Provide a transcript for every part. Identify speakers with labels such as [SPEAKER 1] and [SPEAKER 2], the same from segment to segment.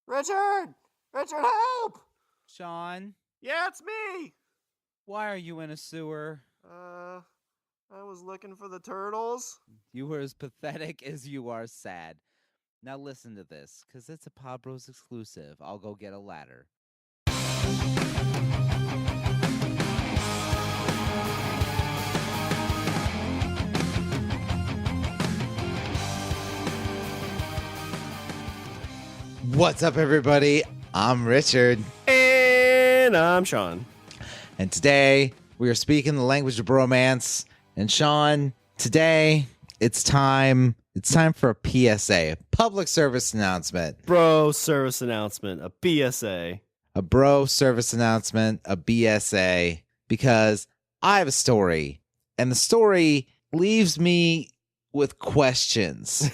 [SPEAKER 1] Richard! Richard, help!
[SPEAKER 2] Shawn,
[SPEAKER 1] Yeah, it's me!
[SPEAKER 2] why are you in a sewer?
[SPEAKER 1] I was looking for the turtles.
[SPEAKER 2] You were as pathetic as you are sad. Now listen to this, because it's a Pod Bros exclusive. I'll go get a ladder. What's up, everybody? I'm Richard.
[SPEAKER 1] And I'm Shawn.
[SPEAKER 2] And today, we are speaking the language of bromance. And Shawn, today, it's time for a PSA, a public service announcement.
[SPEAKER 1] Bro service announcement, a PSA.
[SPEAKER 2] A bro service announcement, a BSA, because I have a story. And the story leaves me with questions.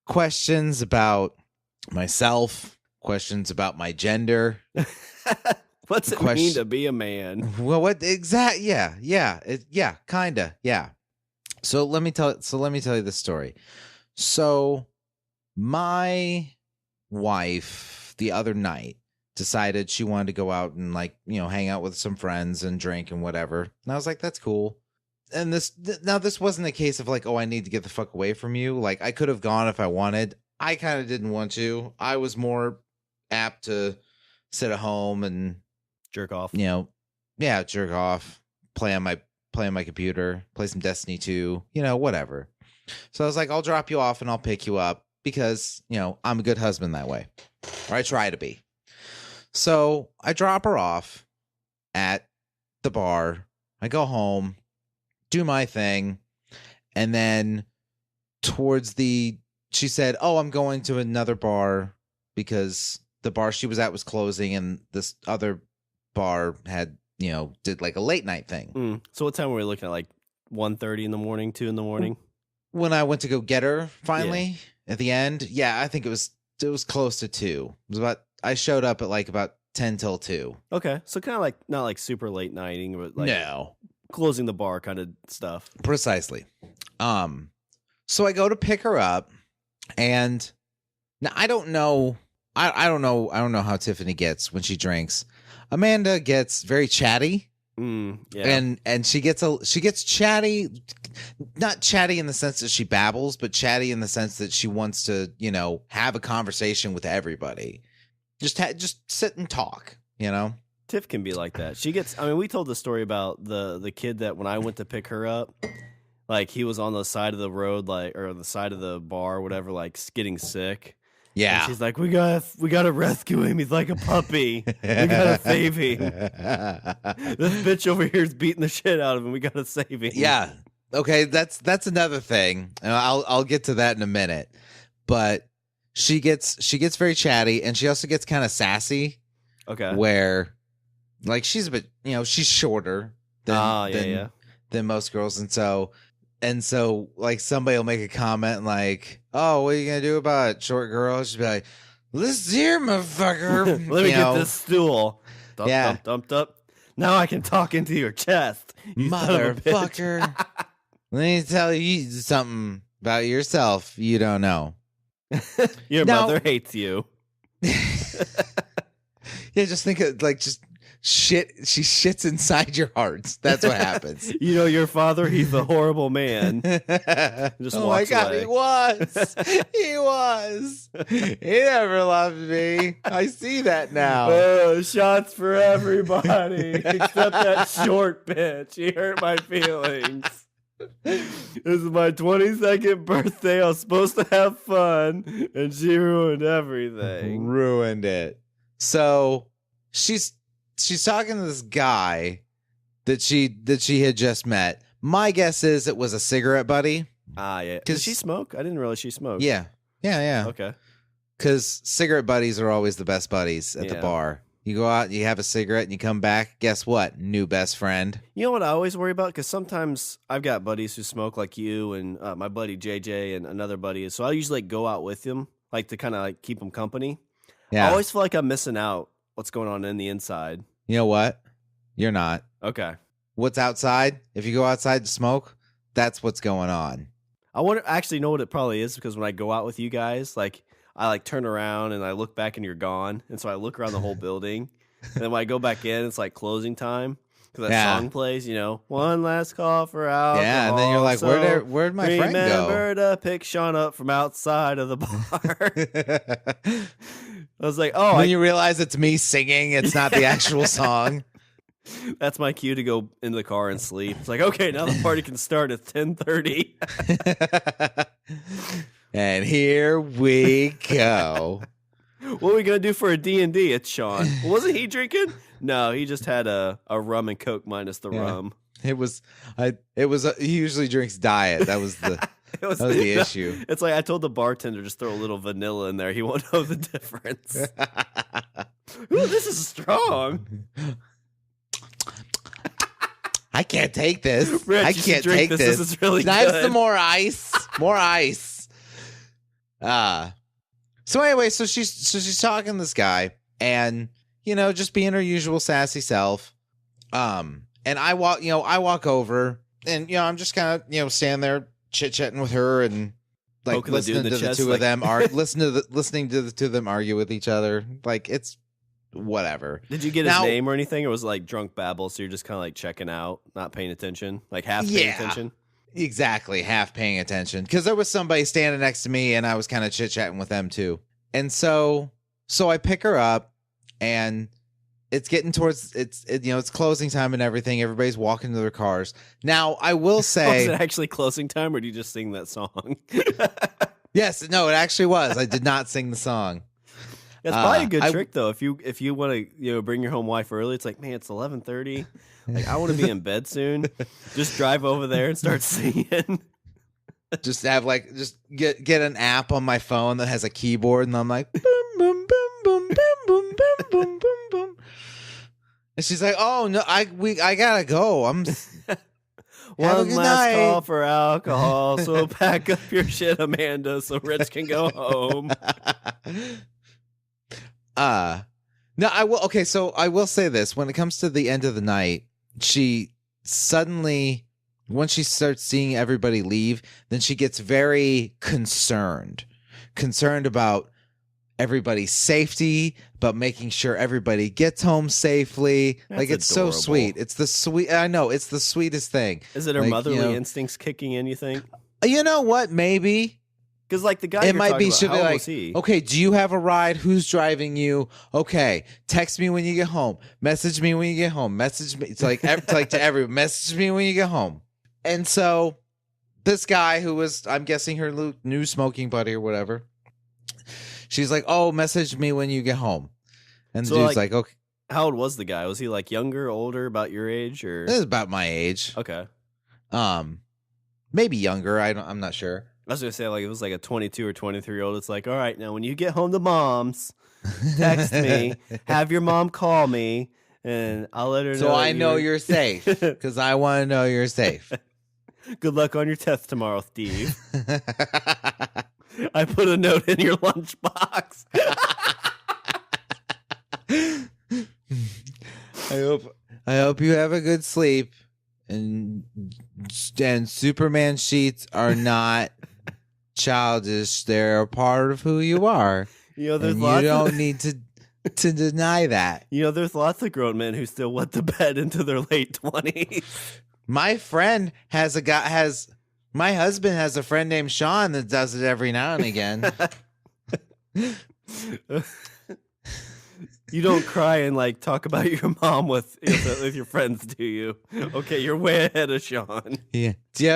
[SPEAKER 2] Questions about myself, questions about my gender.
[SPEAKER 1] What's it mean to be a man?
[SPEAKER 2] Well, what exact? Yeah, kinda, yeah. So let me tell you the story. So my wife the other night decided she wanted to go out and hang out with some friends and drink and whatever. And I was like, that's cool. And this wasn't a case of like, oh, I need to get the fuck away from you. Like, I could have gone if I wanted. I kind of didn't want to. I was more apt to sit at home and
[SPEAKER 1] jerk off.
[SPEAKER 2] Jerk off, play on my computer, play some Destiny 2, whatever. So I was like, I'll drop you off and I'll pick you up because, I'm a good husband that way. Or I try to be. So I drop her off at the bar. I go home, do my thing, and then she said, oh, I'm going to another bar because the bar she was at was closing and this other bar had, did like a late night thing.
[SPEAKER 1] So what time were we looking at? Like 1:30 in the morning, 2 in the morning?
[SPEAKER 2] When I went to go get her finally at the end. Yeah, I think it was close to 2. It was I showed up at about 10 till 2.
[SPEAKER 1] Okay. So kind of like, not like super late nighting, but like
[SPEAKER 2] no,
[SPEAKER 1] closing the bar kind of stuff.
[SPEAKER 2] Precisely. So I go to pick her up, and now I don't know how Tiffany gets when she drinks. Amanda gets very chatty. And she gets chatty, not chatty in the sense that she babbles, but chatty in the sense that she wants to, have a conversation with everybody. Just sit and talk,
[SPEAKER 1] Tiff can be like that. She gets, we told the story about the kid that when I went to pick her up, like he was on the side of the road, or the side of the bar, or whatever, like getting sick.
[SPEAKER 2] Yeah.
[SPEAKER 1] And she's like, we gotta rescue him. He's like a puppy. We gotta save him. This bitch over here is beating the shit out of him. We gotta save him.
[SPEAKER 2] Yeah. Okay, that's another thing. And I'll get to that in a minute. But she gets very chatty, and she also gets kind of sassy.
[SPEAKER 1] Okay.
[SPEAKER 2] Where she's a bit, she's shorter than most girls, and so somebody will make a comment like, oh, what are you gonna do about it, short girl? She'll be like, listen here, motherfucker.
[SPEAKER 1] Let me get this stool.
[SPEAKER 2] Dump,
[SPEAKER 1] dump, dump. Now I can talk into your chest, you
[SPEAKER 2] motherfucker. Let me tell you something about yourself you don't know.
[SPEAKER 1] Your mother hates you.
[SPEAKER 2] Yeah, just think of just shit. She shits inside your hearts. That's what happens.
[SPEAKER 1] Your father, he's a horrible man. Just
[SPEAKER 2] oh my God, away. He was. He never loved me. I see that now.
[SPEAKER 1] Oh, shots for everybody except that short bitch. He hurt my feelings. This is my 22nd birthday. I was supposed to have fun, and she ruined everything.
[SPEAKER 2] Ruined it. So she's talking to this guy that she had just met. My guess is it was a cigarette buddy.
[SPEAKER 1] Yeah. Does she smoke? I didn't realize she smoked.
[SPEAKER 2] Yeah.
[SPEAKER 1] Okay.
[SPEAKER 2] Because cigarette buddies are always the best buddies at the bar. You go out, you have a cigarette, and you come back. Guess what? New best friend.
[SPEAKER 1] You know what I always worry about? Because sometimes I've got buddies who smoke like you and my buddy JJ and another buddy. So I usually go out with them, to kind of keep them company. Yeah. I always feel like I'm missing out what's going on in the inside.
[SPEAKER 2] You know what? You're not.
[SPEAKER 1] Okay.
[SPEAKER 2] What's outside? If you go outside to smoke, that's what's going on.
[SPEAKER 1] I wonder. Actually, know what it probably is because when I go out with you guys, like I like turn around and I look back and you're gone, and so I look around the whole building, and then when I go back in, it's like closing time because that song plays. One last call for alcohol.
[SPEAKER 2] Yeah, and then you're like,
[SPEAKER 1] so
[SPEAKER 2] where'd my friend go?
[SPEAKER 1] Remember to pick Shawn up from outside of the bar. I was like, oh.
[SPEAKER 2] When you realize it's me singing, it's not the actual song.
[SPEAKER 1] That's my cue to go in the car and sleep. It's like, okay, now the party can start at 10:30.
[SPEAKER 2] And here we go.
[SPEAKER 1] What are we going to do for a D&D? It's Shawn. Wasn't he drinking? No, he just had a rum and Coke minus the rum.
[SPEAKER 2] He usually drinks diet. That was the the issue.
[SPEAKER 1] It's like I told the bartender just throw a little vanilla in there. He won't know the difference. Ooh, this is strong.
[SPEAKER 2] I can't take this.
[SPEAKER 1] Rich,
[SPEAKER 2] I can't take this.
[SPEAKER 1] This is really
[SPEAKER 2] Can I have
[SPEAKER 1] good.
[SPEAKER 2] some more ice? More ice. So anyway, so she's talking to this guy, and just being her usual sassy self. And I walk over, and I'm just kind of standing there chit chatting with her, and like
[SPEAKER 1] Poking
[SPEAKER 2] listening to the two of them listening to the two of them argue with each other. Like it's whatever.
[SPEAKER 1] Did you get his name or anything, or was it like drunk babble? So you're just kind of like checking out, not paying attention, like half paying attention.
[SPEAKER 2] Exactly, half paying attention, because there was somebody standing next to me, and I was kind of chit chatting with them too. And so I pick her up, and it's getting towards it's closing time and everything. Everybody's walking to their cars. Now I will say,
[SPEAKER 1] was it actually closing time, or did you just sing that song?
[SPEAKER 2] Yes, no, it actually was. I did not sing the song.
[SPEAKER 1] That's probably a good trick, though. If you want to bring your home wife early, it's like, man, it's 11:30. Like I want to be in bed soon. Just drive over there and start singing.
[SPEAKER 2] Just have get an app on my phone that has a keyboard, and I'm like, boom, boom, boom, boom, boom, boom, boom, boom, boom, boom. And she's like, oh no, I gotta go. I'm
[SPEAKER 1] one last call for alcohol. So pack up your shit, Amanda, so Rich can go home.
[SPEAKER 2] No, I will. Okay, so I will say this: when it comes to the end of the night, she suddenly, once she starts seeing everybody leave, then she gets very concerned about everybody's safety, about making sure everybody gets home safely.
[SPEAKER 1] That's
[SPEAKER 2] like it's
[SPEAKER 1] adorable.
[SPEAKER 2] so sweet. It's the sweet. I know it's the sweetest thing.
[SPEAKER 1] Is it her motherly instincts kicking in? You think?
[SPEAKER 2] You know what? Maybe.
[SPEAKER 1] Because like the guy,
[SPEAKER 2] it might be. She'll be
[SPEAKER 1] how
[SPEAKER 2] like,
[SPEAKER 1] was he?
[SPEAKER 2] okay, do you have a ride? Who's driving you? Okay, text me when you get home. Message me when you get home. Message me. It's like to everyone. Message me when you get home. And so, this guy who was, I'm guessing, her new smoking buddy or whatever. She's like, oh, message me when you get home. And the dude's like, okay.
[SPEAKER 1] How old was the guy? Was he like younger, older, about your age, or?
[SPEAKER 2] This is about my age.
[SPEAKER 1] Okay.
[SPEAKER 2] Maybe younger. I'm not sure.
[SPEAKER 1] I was gonna say, like, it was like a 22 or 23-year-old. It's like, all right, now when you get home to mom's, text me, have your mom call me, and I'll let her know.
[SPEAKER 2] So I know you're safe, because I want to know you're safe.
[SPEAKER 1] Good luck on your test tomorrow, Steve. I put a note in your lunchbox.
[SPEAKER 2] I hope you have a good sleep, and Superman sheets are not childish. They're a part of who you are.
[SPEAKER 1] There's
[SPEAKER 2] you don't need to deny that.
[SPEAKER 1] There's lots of grown men who still wet the bed into their late 20s.
[SPEAKER 2] My friend my husband has a friend named Shawn that does it every now and again.
[SPEAKER 1] You don't cry and like talk about your mom with your friends, do you? Okay, you're way ahead of Shawn.
[SPEAKER 2] Yeah. Do you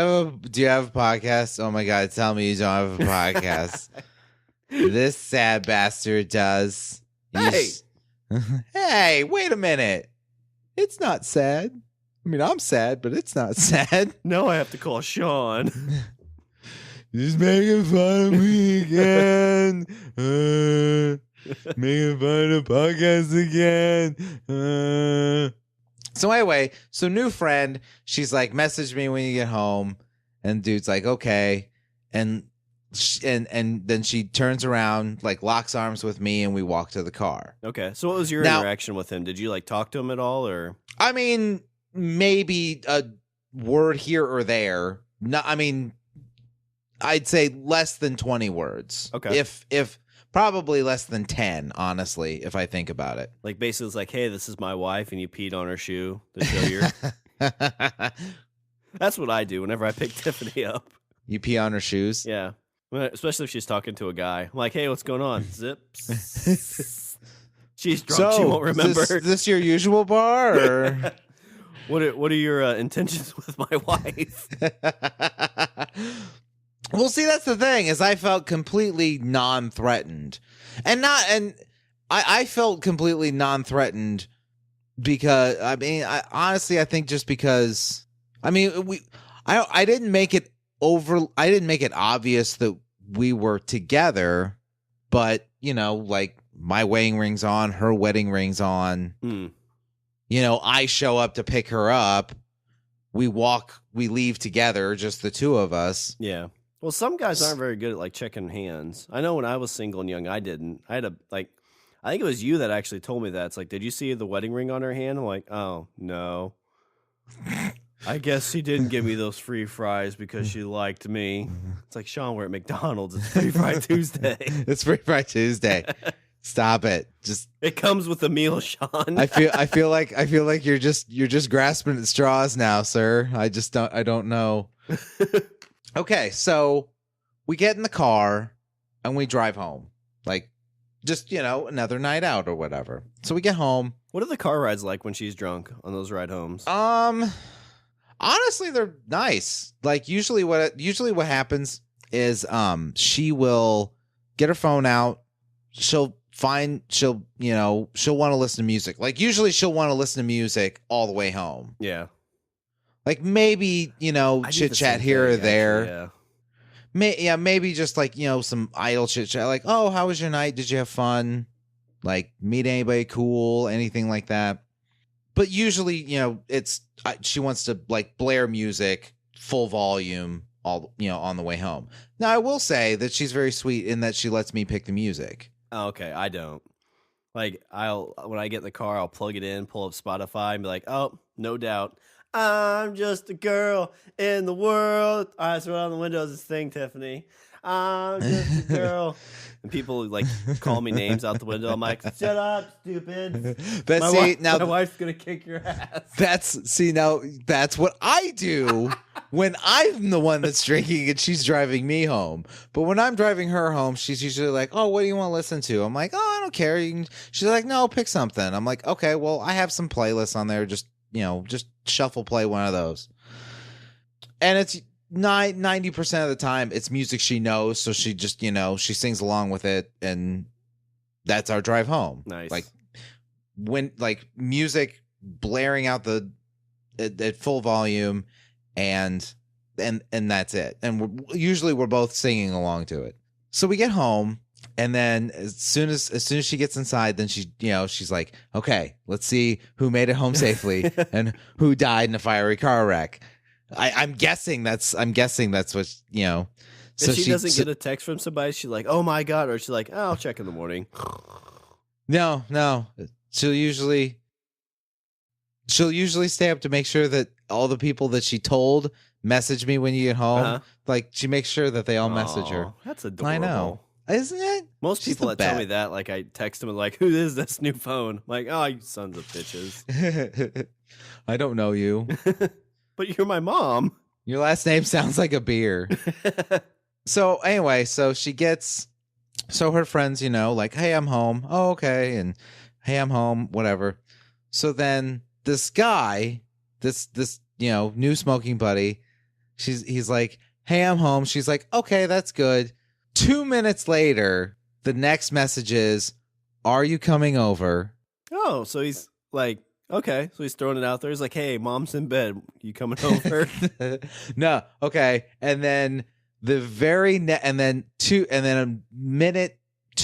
[SPEAKER 2] have a podcast? Oh my God, tell me you don't have a podcast. This sad bastard does. Hey, wait a minute. It's not sad. I mean, I'm sad, but it's not sad.
[SPEAKER 1] No, I have to call Shawn.
[SPEAKER 2] He's making fun of me again. Making fun of podcast again. So anyway, new friend. She's like, message me when you get home. And dude's like, okay. And then she turns around, like locks arms with me, and we walk to the car.
[SPEAKER 1] Okay. So what was your interaction with him? Did you like talk to him at all, or?
[SPEAKER 2] I mean, maybe a word here or there. No, I mean, I'd say less than 20 words.
[SPEAKER 1] Okay.
[SPEAKER 2] If probably less than 10, honestly, if I think about it.
[SPEAKER 1] Like basically it's like, hey, this is my wife, and you peed on her shoe to show your. That's what I do whenever I pick Tiffany up.
[SPEAKER 2] You pee on her shoes?
[SPEAKER 1] Yeah. Especially if she's talking to a guy. I'm like, hey, what's going on? Zips. She's drunk. She won't remember.
[SPEAKER 2] Is this your usual bar? Or?
[SPEAKER 1] What are your intentions with my wife?
[SPEAKER 2] Well, see, that's the thing, is I felt completely non-threatened. And I felt completely non-threatened because, I mean, honestly, I think just because, I mean, I didn't make it obvious that we were together, but, you know, like, my wedding ring's on, her wedding ring's on.
[SPEAKER 1] Mm.
[SPEAKER 2] You know, I show up to pick her up. We leave together, just the two of us.
[SPEAKER 1] Yeah. Well, some guys aren't very good at like checking hands. I know when I was single and young, I didn't. I had I think it was you that actually told me that. It's like, did you see the wedding ring on her hand? I'm like, oh, no. I guess she didn't give me those free fries because she liked me. It's like, Shawn, we're at McDonald's. It's Free Fry Tuesday.
[SPEAKER 2] It's Free Fry Tuesday. Stop it. Just
[SPEAKER 1] it comes with the meal, Shawn.
[SPEAKER 2] I feel like you're just grasping at straws now, sir. I don't know. Okay, so we get in the car and we drive home. Like, just, you know, another night out or whatever. So we get home.
[SPEAKER 1] What are the car rides like when she's drunk on those ride homes?
[SPEAKER 2] Honestly, they're nice. Like, usually what happens is she will get her phone out. She'll want to listen to music. Like, usually she'll want to listen to music all the way home.
[SPEAKER 1] Yeah.
[SPEAKER 2] Like, maybe, you know, chit chat here or there.
[SPEAKER 1] Actually, yeah.
[SPEAKER 2] Maybe just like, you know, some idle chit chat. Like, oh, how was your night? Did you have fun? Like, meet anybody cool? Anything like that. But usually, you know, she wants to like blare music full volume all, you know, on the way home. Now, I will say that she's very sweet in that she lets me pick the music.
[SPEAKER 1] Oh, okay, I don't. Like, when I get in the car, I'll plug it in, pull up Spotify, and be like, oh, no doubt. I'm just a girl in the world. All right, so on the windows this thing, Tiffany. I'm just a girl. And people like call me names out the window. I'm like, shut up, stupid. My wife's gonna kick your ass.
[SPEAKER 2] That's what I do when I'm the one that's drinking and she's driving me home. But when I'm driving her home, she's usually like, oh, what do you want to listen to? I'm like, oh, I don't care. She's like, no, pick something. I'm like, okay, well, I have some playlists on there. Just shuffle play one of those. And it's 90% of the time it's music she knows, so she just, you know, she sings along with it, and that's our drive home.
[SPEAKER 1] Nice.
[SPEAKER 2] Like, when like music blaring out at full volume, and that's it. And usually we're both singing along to it. So we get home, and then as soon as she gets inside, then she's like, okay, let's see who made it home safely and who died in a fiery car wreck. I'm guessing that's what, you know.
[SPEAKER 1] So she doesn't get a text from somebody, she's like, oh my God, or she's like, oh, I'll check in the morning.
[SPEAKER 2] No. She'll usually stay up to make sure that all the people that she told message me when you get home. Uh-huh. Like, she makes sure that they all message her.
[SPEAKER 1] That's adorable.
[SPEAKER 2] I know. Isn't it?
[SPEAKER 1] Most people that tell me that, like, I text them like, who is this new phone? I'm like, oh, you sons of bitches.
[SPEAKER 2] I don't know you.
[SPEAKER 1] But you're my mom.
[SPEAKER 2] Your last name sounds like a beer. So anyway, so her friends, you know, like, hey, I'm home. Oh, okay. And hey, I'm home, whatever. So then this guy, this, you know, new smoking buddy, he's like, hey, I'm home. She's like, okay, that's good. 2 minutes later, the next message is, are you coming over?
[SPEAKER 1] Oh, so he's like, okay, so he's throwing it out there. He's like, hey, mom's in bed. You coming over?
[SPEAKER 2] No. Okay. And then and then 2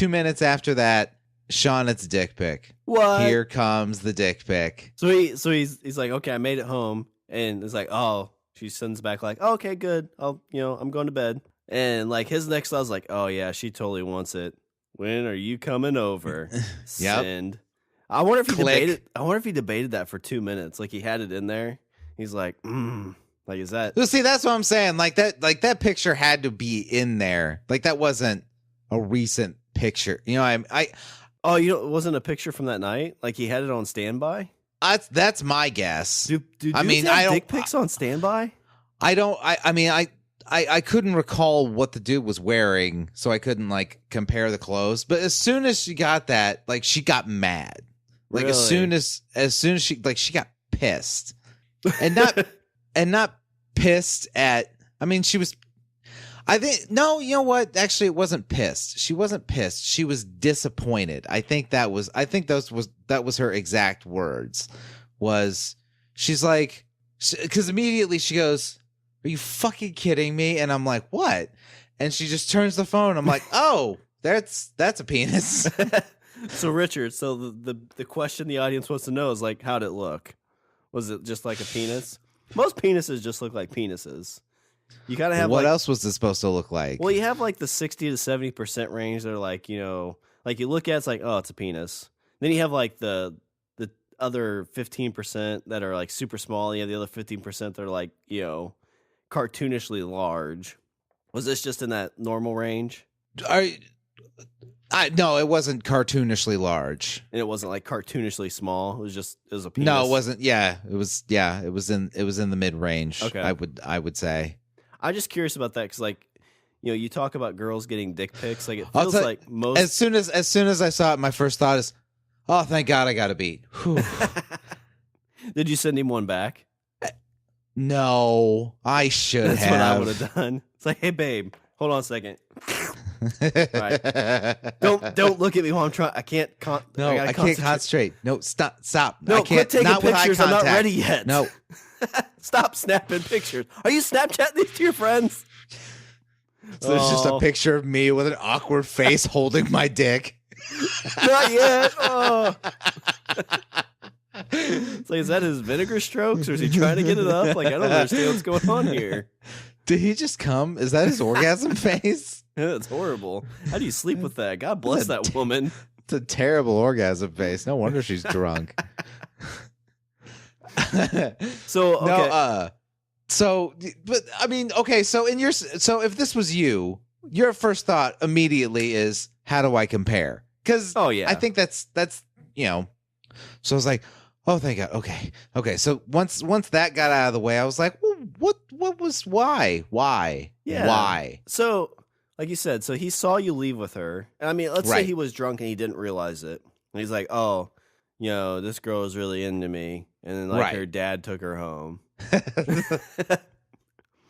[SPEAKER 2] minutes after that, Shawn, it's Dick Pic.
[SPEAKER 1] What?
[SPEAKER 2] Here comes the Dick Pic.
[SPEAKER 1] So he's like, okay, I made it home. And it's like, oh, she sends back like, oh, okay, good. I'm going to bed. And like his next thought was like, oh yeah, she totally wants it. When are you coming over? Send. Yep. I wonder if he debated that for 2 minutes. Like, he had it in there. He's like, Like, is that?
[SPEAKER 2] Well, see, that's what I'm saying. Like that picture had to be in there. Like that wasn't a recent picture. You know,
[SPEAKER 1] Oh, it wasn't a picture from that night? Like he had it on standby?
[SPEAKER 2] That's my guess.
[SPEAKER 1] Do dudes have dick pics on standby?
[SPEAKER 2] I couldn't recall what the dude was wearing, so I couldn't like compare the clothes. But as soon as she got that, like she got mad. Like
[SPEAKER 1] Really?
[SPEAKER 2] as soon as she got pissed. And not pissed at, I mean, she was, I think, no, you know what? Actually, it wasn't pissed. She wasn't pissed. She was disappointed. That was her exact words. She's like, because immediately she goes, "Are you fucking kidding me?" And I'm like, "What?" And she just turns the phone. I'm like, "Oh, that's a penis."
[SPEAKER 1] So Richard, the question the audience wants to know is like, how'd it look? Was it just like a penis? Most penises just look like penises. You gotta have
[SPEAKER 2] what else was this supposed to look like?
[SPEAKER 1] Well, you have like the 60 to 70% range. They're like, like you look at it's like, oh, it's a penis. Then you have like the other 15% that are like super small. You have the other 15% that are like, cartoonishly large. Was this just in that normal range?
[SPEAKER 2] No, it wasn't cartoonishly large,
[SPEAKER 1] and it wasn't like cartoonishly small. It was a penis.
[SPEAKER 2] No, it wasn't. Yeah, it was. Yeah, it was in the mid range.
[SPEAKER 1] Okay,
[SPEAKER 2] I would say.
[SPEAKER 1] I'm just curious about that because, like, you talk about girls getting dick pics. Like, it feels like most.
[SPEAKER 2] As soon as I saw it, my first thought is, "Oh, thank God, I got a beat."
[SPEAKER 1] Did you send him one back?
[SPEAKER 2] No, I should have.
[SPEAKER 1] That's what I would have done. It's like, hey, babe, hold on a second. Right. Don't look at me while I'm trying. I can't.
[SPEAKER 2] I can't concentrate. No, stop.
[SPEAKER 1] No,
[SPEAKER 2] I can't.
[SPEAKER 1] Quit taking
[SPEAKER 2] not
[SPEAKER 1] pictures. I'm not ready yet.
[SPEAKER 2] No.
[SPEAKER 1] Stop snapping pictures. Are you Snapchatting these to your friends?
[SPEAKER 2] So there's just a picture of me with an awkward face holding my dick.
[SPEAKER 1] Not yet. Oh. It's like, is that his vinegar strokes, or is he trying to get it up? Like, I don't understand what's going on here.
[SPEAKER 2] Did he just come? Is that his orgasm face?
[SPEAKER 1] Yeah, it's horrible. How do you sleep with that? God bless that woman.
[SPEAKER 2] It's a terrible orgasm face. No wonder she's drunk.
[SPEAKER 1] So okay.
[SPEAKER 2] No, but I mean, okay. So if this was you, your first thought immediately is, how do I compare? Because I think that's So I was like, oh, thank God. Okay. So once that got out of the way, I was like, well, what was why?
[SPEAKER 1] Yeah.
[SPEAKER 2] Why?
[SPEAKER 1] So, like you said, so he saw you leave with her. I mean, let's say he was drunk and he didn't realize it. And he's like, oh, this girl is really into me. And then her dad took her home.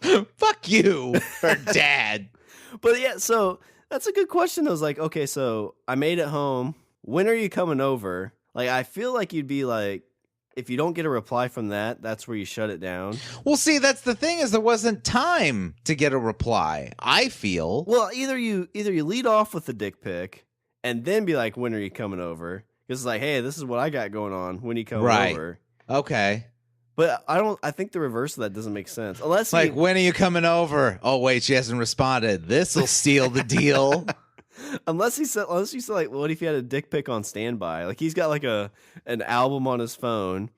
[SPEAKER 2] Fuck you, her dad.
[SPEAKER 1] But yeah, so that's a good question. I was like, okay, so I made it home. When are you coming over? Like, I feel like you'd be like, if you don't get a reply from that, that's where you shut it down.
[SPEAKER 2] Well, see, that's the thing, is there wasn't time to get a reply, I feel.
[SPEAKER 1] Well, either you lead off with the dick pic and then be like, when are you coming over? Because it's like, hey, this is what I got going on. When are you coming over?
[SPEAKER 2] Okay.
[SPEAKER 1] But I think the reverse of that doesn't make sense. Unless
[SPEAKER 2] when are you coming over? Oh, wait, she hasn't responded. This'll steal the deal.
[SPEAKER 1] Unless you said like, what if he had a dick pic on standby? Like, he's got like an album on his phone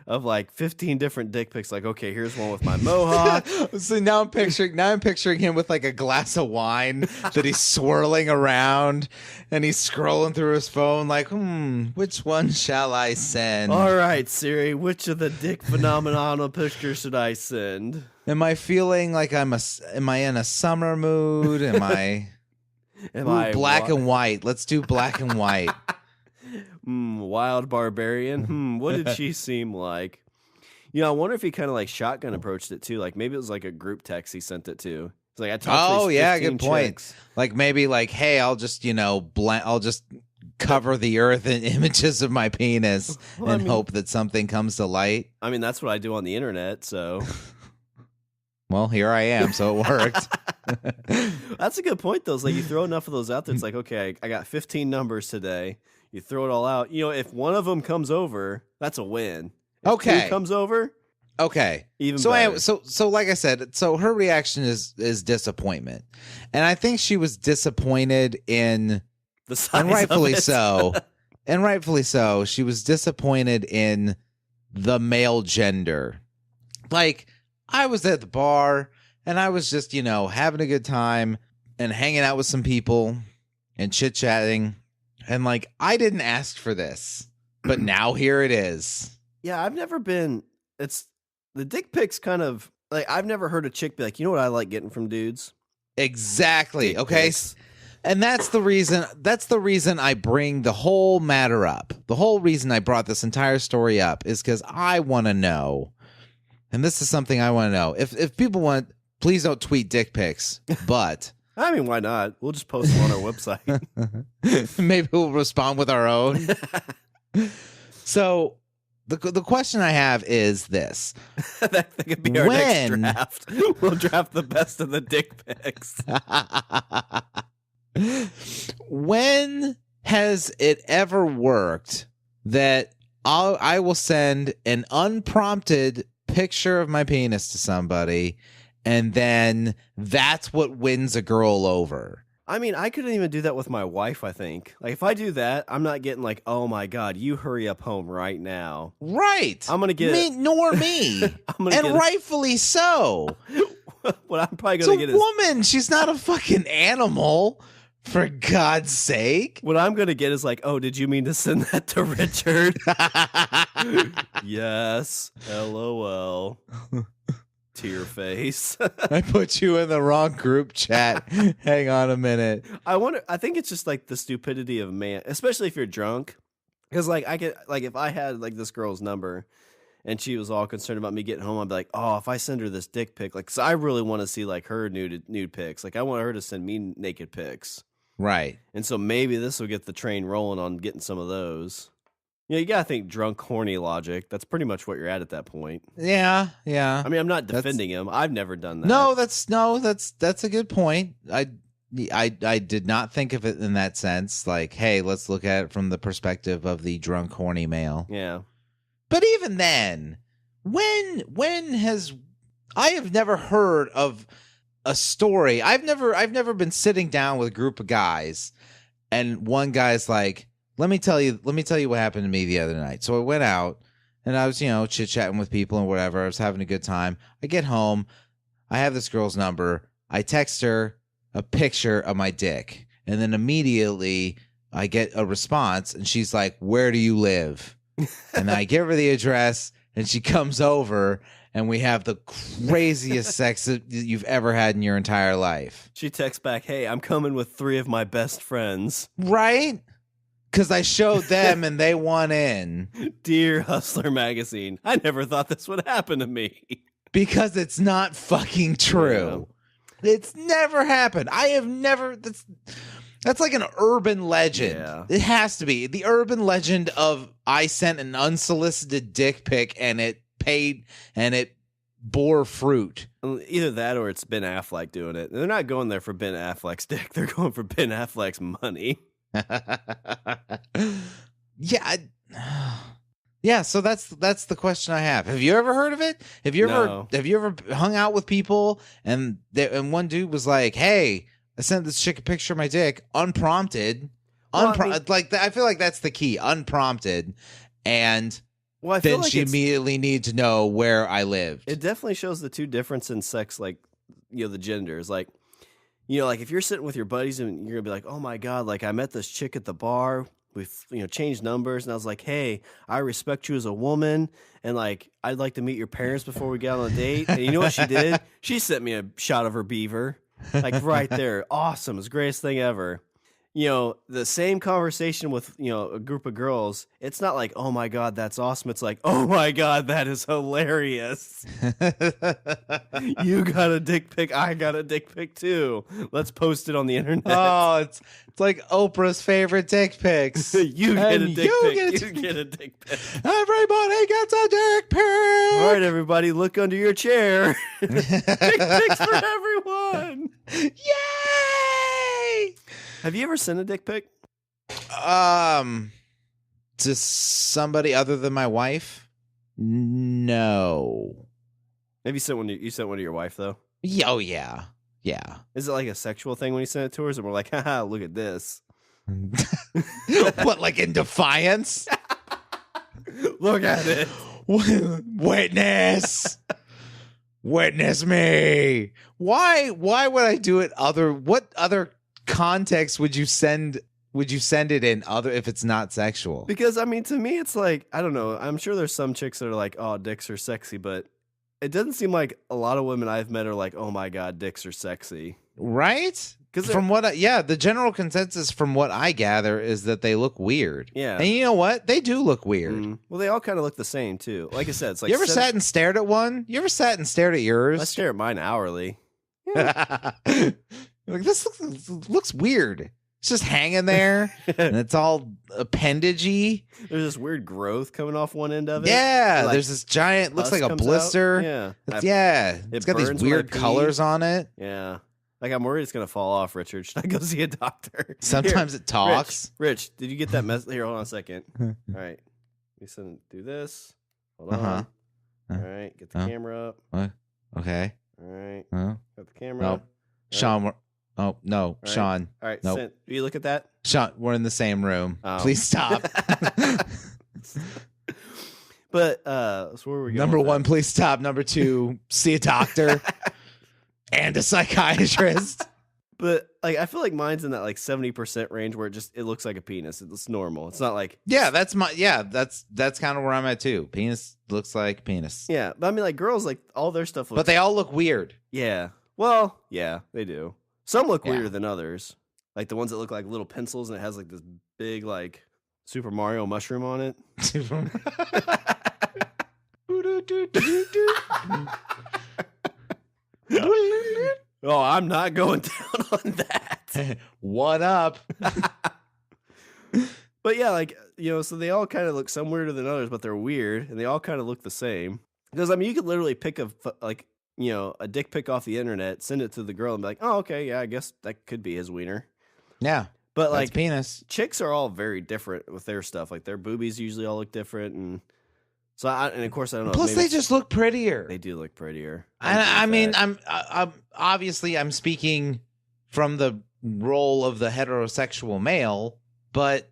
[SPEAKER 1] of like 15 different dick pics. Like, okay, here's one with my mohawk.
[SPEAKER 2] So now I'm picturing him with like a glass of wine that he's swirling around, and he's scrolling through his phone like, which one shall I send?
[SPEAKER 1] All right, Siri, which of the dick phenomenal pictures should I send?
[SPEAKER 2] Am I feeling like am I in a summer mood? Am I black and white? Let's do black and white.
[SPEAKER 1] Wild barbarian. What did she seem like? I wonder if he kind of like shotgun approached it too. Like, maybe it was like a group text he sent it to. It's like, I talked to these 15
[SPEAKER 2] good point.
[SPEAKER 1] chicks.
[SPEAKER 2] Like, maybe like, hey, I'll just I'll just cover the earth in images of my penis and hope that something comes to light.
[SPEAKER 1] I mean, that's what I do on the internet. So,
[SPEAKER 2] well, here I am. So it worked.
[SPEAKER 1] That's a good point, though. It's like, you throw enough of those out there. It's like, okay, I got 15 numbers today. You throw it all out. If one of them comes over, that's a win. If two comes over,
[SPEAKER 2] okay,
[SPEAKER 1] even
[SPEAKER 2] better.
[SPEAKER 1] better.
[SPEAKER 2] So like I said, so her reaction is disappointment, and I think she was disappointed in
[SPEAKER 1] the size,
[SPEAKER 2] and rightfully
[SPEAKER 1] of it.
[SPEAKER 2] so, and rightfully so. She was disappointed in the male gender. Like, I was at the bar and I was just, having a good time and hanging out with some people and chit-chatting. And like, I didn't ask for this, but now here it is.
[SPEAKER 1] Yeah, I've never been. It's the dick pics kind of like I've never heard a chick be like, you know what I like getting from dudes?
[SPEAKER 2] Exactly.
[SPEAKER 1] Dick
[SPEAKER 2] Okay.
[SPEAKER 1] pics.
[SPEAKER 2] And that's the reason I bring the whole matter up. The whole reason I brought this entire story up is because I want to know, and this is something I want to know. If people want, please don't tweet dick pics, but
[SPEAKER 1] I mean, why not? We'll just post them on our website.
[SPEAKER 2] Maybe we'll respond with our own. So the question I have is this.
[SPEAKER 1] That could be our next draft. We'll draft the best of the dick pics.
[SPEAKER 2] When has it ever worked that I will send an unprompted picture of my penis to somebody, and then that's what wins a girl over?
[SPEAKER 1] I mean, I couldn't even do that with my wife, I think. Like, if I do that, I'm not getting like, oh my God, you hurry up home right now.
[SPEAKER 2] Right.
[SPEAKER 1] I'm going to get
[SPEAKER 2] me. Nor me. And rightfully so.
[SPEAKER 1] What I'm probably going to get
[SPEAKER 2] is a woman. She's not a fucking animal. For God's sake.
[SPEAKER 1] What I'm going to get is like, oh, did you mean to send that to Richard? Yes. LOL. To your face.
[SPEAKER 2] I put you in the wrong group chat. Hang on a minute.
[SPEAKER 1] I think it's just like the stupidity of man, especially if you're drunk. Because like if I had like this girl's number and she was all concerned about me getting home, I'd be like, oh, if I send her this dick pic, like, so I really want to see like her nude pics. Like I want her to send me naked pics.
[SPEAKER 2] Right.
[SPEAKER 1] And so maybe this will get the train rolling on getting some of those. You got to think drunk, horny logic. That's pretty much what you're at that point.
[SPEAKER 2] Yeah, yeah.
[SPEAKER 1] I mean, I'm not defending him. I've never done that.
[SPEAKER 2] No, that's a good point. I did not think of it in that sense. Like, hey, let's look at it from the perspective of the drunk, horny male.
[SPEAKER 1] Yeah.
[SPEAKER 2] But even then, when has I have never heard of a story. I've never been sitting down with a group of guys and one guy's like, let me tell you what happened to me the other night. So I went out and I was, chit-chatting with people and whatever. I was having a good time. I get home. I have this girl's number. I text her a picture of my dick. And then immediately I get a response and she's like, where do you live? And I give her the address and she comes over and we have the craziest sex that you've ever had in your entire life.
[SPEAKER 1] She texts back, hey, I'm coming with 3 of my best friends.
[SPEAKER 2] Right? Because I showed them and they want in. Dear
[SPEAKER 1] Hustler Magazine, I never thought this would happen to me.
[SPEAKER 2] Because it's not fucking true. Yeah. It's never happened. I have never... That's like an urban legend.
[SPEAKER 1] Yeah.
[SPEAKER 2] It has to be. The urban legend of I sent an unsolicited dick pic and it paid and it bore fruit.
[SPEAKER 1] Either that or it's Ben Affleck doing it. They're not going there for Ben Affleck's dick. They're going for Ben Affleck's money.
[SPEAKER 2] Yeah. Yeah, so that's the question I have. Have you ever heard of it? Have you ever hung out with people and one dude was like, "Hey, I sent this chick a picture of my dick unprompted." I feel like that's the key, unprompted. And then she immediately needs to know where I lived.
[SPEAKER 1] It definitely shows the two difference in sex, like, the genders. Like, like if you're sitting with your buddies and you're gonna be like, oh my God, like I met this chick at the bar. We've, changed numbers. And I was like, hey, I respect you as a woman. And like, I'd like to meet your parents before we get on a date. And you know what she did? She sent me a shot of her beaver. Like right there. Awesome. It's the greatest thing ever. The same conversation with, a group of girls, it's not like, oh my God, that's awesome. It's like, oh my God, that is hilarious. You got a dick pic. I got a dick pic too. Let's post it on the internet.
[SPEAKER 2] Oh, it's like Oprah's favorite dick pics.
[SPEAKER 1] You get a dick pic. You get a dick pic.
[SPEAKER 2] Everybody gets a dick pic.
[SPEAKER 1] All right, everybody, look under your chair. Dick pics for everyone.
[SPEAKER 2] Yay!
[SPEAKER 1] Have you ever sent a dick pic?
[SPEAKER 2] To somebody other than my wife? No.
[SPEAKER 1] Maybe you sent one to your wife though?
[SPEAKER 2] Oh yeah. Yeah.
[SPEAKER 1] Is it like a sexual thing when you send it to her? And we're like, haha, look at this.
[SPEAKER 2] What, like in defiance?
[SPEAKER 1] Look at it.
[SPEAKER 2] Witness. Witness me. Why would I do it what other context would you send it in other if it's not sexual?
[SPEAKER 1] Because I mean, to me, it's like, I don't know. I'm sure there's some chicks that are like, oh, dicks are sexy, but it doesn't seem like a lot of women I've met are like, oh my God, dicks are sexy.
[SPEAKER 2] Right?
[SPEAKER 1] Because
[SPEAKER 2] from what the general consensus from what I gather is that they look weird.
[SPEAKER 1] Yeah.
[SPEAKER 2] And you know what? They do look weird.
[SPEAKER 1] Well, they all kind of look the same too. Like I said, it's like
[SPEAKER 2] you ever sat and stared at one? You ever sat and stared at yours?
[SPEAKER 1] I stare at mine hourly.
[SPEAKER 2] Yeah. Like, this looks weird. It's just hanging there, and it's all appendagey.
[SPEAKER 1] There's this weird growth coming off one end of it.
[SPEAKER 2] Yeah,
[SPEAKER 1] like,
[SPEAKER 2] there's this giant, looks like a blister.
[SPEAKER 1] Out.
[SPEAKER 2] Yeah, it's got these weird colors on it.
[SPEAKER 1] Yeah. Like, I'm worried it's going to fall off, Richard. Should I go see a doctor?
[SPEAKER 2] Sometimes it talks.
[SPEAKER 1] Rich, did you get that message? Here, hold on a second. All right. You send do this. Hold on. All right. Get the camera up.
[SPEAKER 2] What? Okay.
[SPEAKER 1] All right. Got the camera.
[SPEAKER 2] Nope. Shawn. Oh, no.
[SPEAKER 1] Right.
[SPEAKER 2] Shawn.
[SPEAKER 1] All right.
[SPEAKER 2] Nope.
[SPEAKER 1] Do you look at that?
[SPEAKER 2] Shawn, we're in the same room.
[SPEAKER 1] Oh.
[SPEAKER 2] Please stop.
[SPEAKER 1] But, so where were we going?
[SPEAKER 2] Number one, please stop. Number two, see a doctor and a psychiatrist.
[SPEAKER 1] But like, I feel like mine's in that like 70% range where it looks like a penis. It's normal. It's not like
[SPEAKER 2] that's kind of where I'm at too. Penis looks like penis.
[SPEAKER 1] Yeah, but I mean, like girls, like all their stuff looks.
[SPEAKER 2] But they all look weird.
[SPEAKER 1] Yeah. Well, yeah, they do. Some look weirder than others. Like the ones that look like little pencils and it has like this big like Super Mario mushroom on it. Oh, I'm not going down on that.
[SPEAKER 2] What up?
[SPEAKER 1] But yeah, like, you know, so they all kind of look some weirder than others, but they're weird, and they all kind of look the same. Because, I mean, you could literally pick a dick pic off the internet, send it to the girl, and be like, oh, okay, yeah, I guess that could be his wiener.
[SPEAKER 2] Yeah.
[SPEAKER 1] But,
[SPEAKER 2] like,
[SPEAKER 1] like,
[SPEAKER 2] penis.
[SPEAKER 1] Chicks are all very different with their stuff. Like, their boobies usually all look different, and so, and of course, I don't know.
[SPEAKER 2] Plus, they just look prettier.
[SPEAKER 1] They do look prettier.
[SPEAKER 2] I mean, I'm obviously I'm speaking from the role of the heterosexual male, but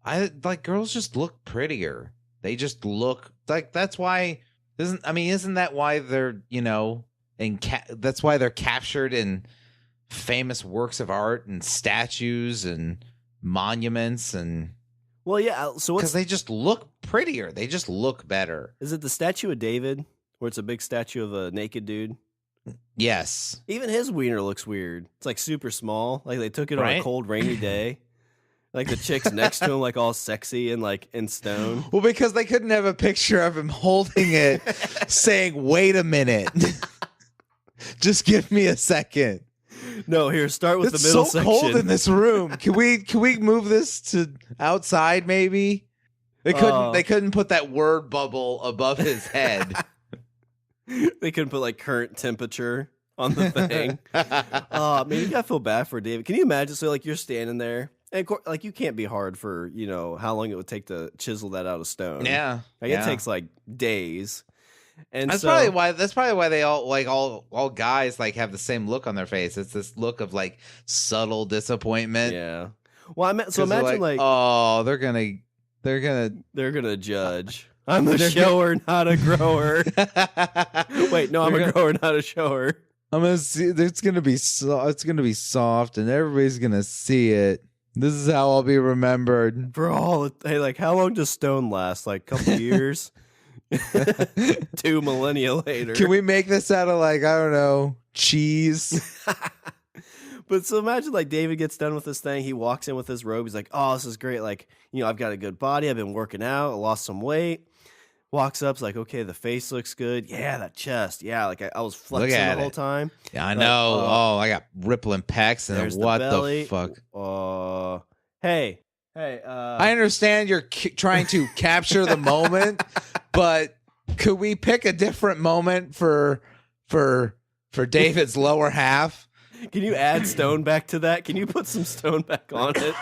[SPEAKER 2] I like girls just look prettier. They just look like that's why isn't that why they're that's why they're captured in famous works of art and statues and monuments and.
[SPEAKER 1] Well, yeah. So
[SPEAKER 2] because they just look prettier, they just look better.
[SPEAKER 1] Is it the statue of David, where it's a big statue of a naked dude?
[SPEAKER 2] Yes.
[SPEAKER 1] Even his wiener looks weird. It's like super small. Like they took it on a cold, rainy day. Like the chick's next to him, like all sexy and like in stone.
[SPEAKER 2] Well, because they couldn't have a picture of him holding it, saying, "Wait a minute, just give me a second."
[SPEAKER 1] No, here, start with
[SPEAKER 2] it's
[SPEAKER 1] the middle
[SPEAKER 2] so
[SPEAKER 1] section.
[SPEAKER 2] Cold in this room. Can we move this to outside? Maybe they couldn't. They couldn't put that word bubble above his head.
[SPEAKER 1] They couldn't put like current temperature on the thing. Oh man, you gotta feel bad for David. Can you imagine? So like you're standing there, and of course, like you can't be hard for how long it would take to chisel that out of stone.
[SPEAKER 2] Yeah,
[SPEAKER 1] like it takes like days. And
[SPEAKER 2] that's probably why they all like all guys like have the same look on their face. It's this look of like subtle disappointment.
[SPEAKER 1] Yeah. Well, imagine like
[SPEAKER 2] oh, they're gonna
[SPEAKER 1] judge. I'm a shower, not a grower. Wait, no, I'm a grower, not a shower.
[SPEAKER 2] I'm gonna see. It's gonna be soft, and everybody's gonna see it. This is how I'll be remembered
[SPEAKER 1] for all. Hey, like how long does stone last? Like a couple years. 2 millennia later.
[SPEAKER 2] Can we make this out of like, I don't know, cheese?
[SPEAKER 1] But so imagine like David gets done with this thing. He walks in with his robe. He's like, oh, this is great. Like, I've got a good body. I've been working out. I lost some weight. Walks up. It's like, okay, the face looks good. Yeah, that chest. Yeah, like I was flexing the whole time.
[SPEAKER 2] Yeah, I know. I got rippling pecs and what the fuck?
[SPEAKER 1] Hey,
[SPEAKER 2] I understand you're trying to capture the moment, but could we pick a different moment for David's lower half?
[SPEAKER 1] Can you add stone back to that? Can you put some stone back on it?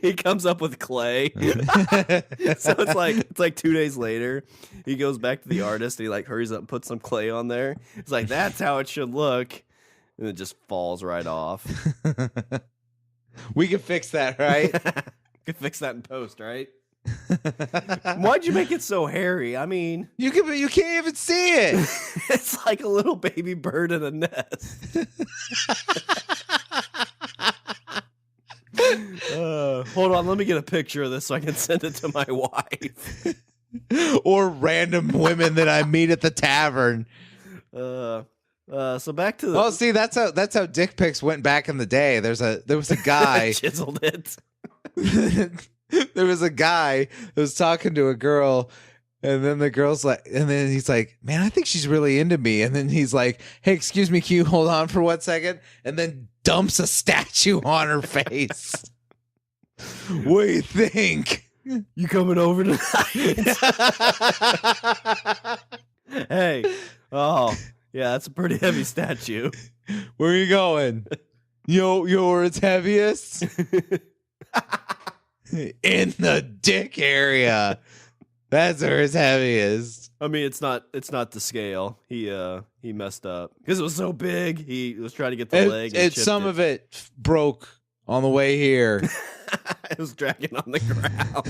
[SPEAKER 1] He comes up with clay. So it's like 2 days later, he goes back to the artist and he like hurries up and puts some clay on there. It's like, that's how it should look. And it just falls right off.
[SPEAKER 2] We can fix that, right?
[SPEAKER 1] Can fix that in post, right? Why'd you make it so hairy? I mean,
[SPEAKER 2] you can't even see it.
[SPEAKER 1] it's like a little baby bird in a nest. Hold on, let me get a picture of this so I can send it to my wife.
[SPEAKER 2] Or random women that I meet at the tavern.
[SPEAKER 1] So back to the.
[SPEAKER 2] Well, see, that's how dick pics went back in the day. There was a guy
[SPEAKER 1] chiseled it.
[SPEAKER 2] There was a guy that was talking to a girl, and then the girl's like, and then he's like, "Man, I think she's really into me." And then he's like, "Hey, excuse me, can you hold on for 1 second?" And then dumps a statue on her face. What do you think?
[SPEAKER 1] You coming over tonight? Hey, oh yeah, that's a pretty heavy statue.
[SPEAKER 2] Where are you going? Yo, where it's heaviest? In the dick area. That's where it's heaviest.
[SPEAKER 1] I mean, it's not the scale. He messed up because it was so big. He was trying to get the leg. And
[SPEAKER 2] some of it broke on the way here.
[SPEAKER 1] It was dragging on the ground.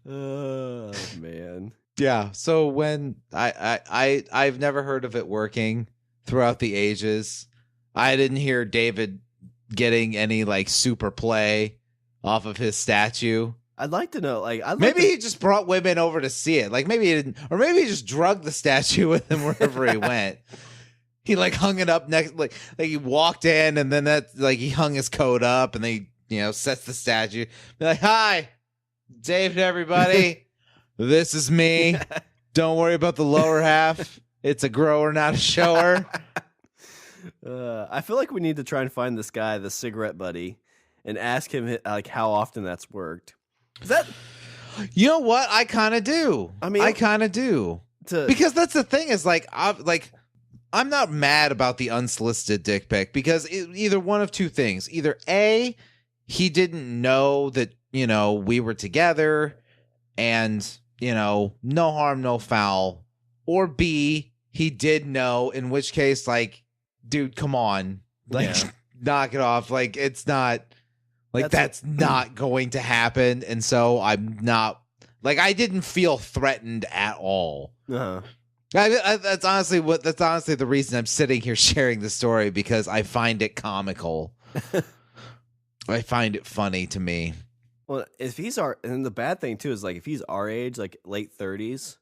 [SPEAKER 1] Oh man.
[SPEAKER 2] Yeah. So when I've never heard of it working throughout the ages. I didn't hear David getting any like super play off of his statue.
[SPEAKER 1] I'd like to know, like,
[SPEAKER 2] maybe he just brought women over to see it. Like maybe he didn't, or maybe he just drugged the statue with him wherever he went. He like hung it up next, like he walked in and then he hung his coat up and they, sets the statue. Be like, "Hi, David, everybody. This is me. Don't worry about the lower half. It's a grower, not a shower."
[SPEAKER 1] I feel like we need to try and find this guy, the cigarette buddy, and ask him like how often that's worked. Is that?
[SPEAKER 2] You know what? I kind of do.
[SPEAKER 1] I mean,
[SPEAKER 2] I kind of do because that's the thing is I'm not mad about the unsolicited dick pic because either one of two things: either A, he didn't know that we were together, and no harm, no foul, or B, he did know, in which case dude, come on. Knock it off. Like, it's not that's not going to happen. And so I'm not I didn't feel threatened at all.
[SPEAKER 1] Uh-huh.
[SPEAKER 2] That's honestly the reason I'm sitting here sharing the story, because I find it comical. I find it funny to me.
[SPEAKER 1] Well, if he's and the bad thing too is if he's our age, like late 30s,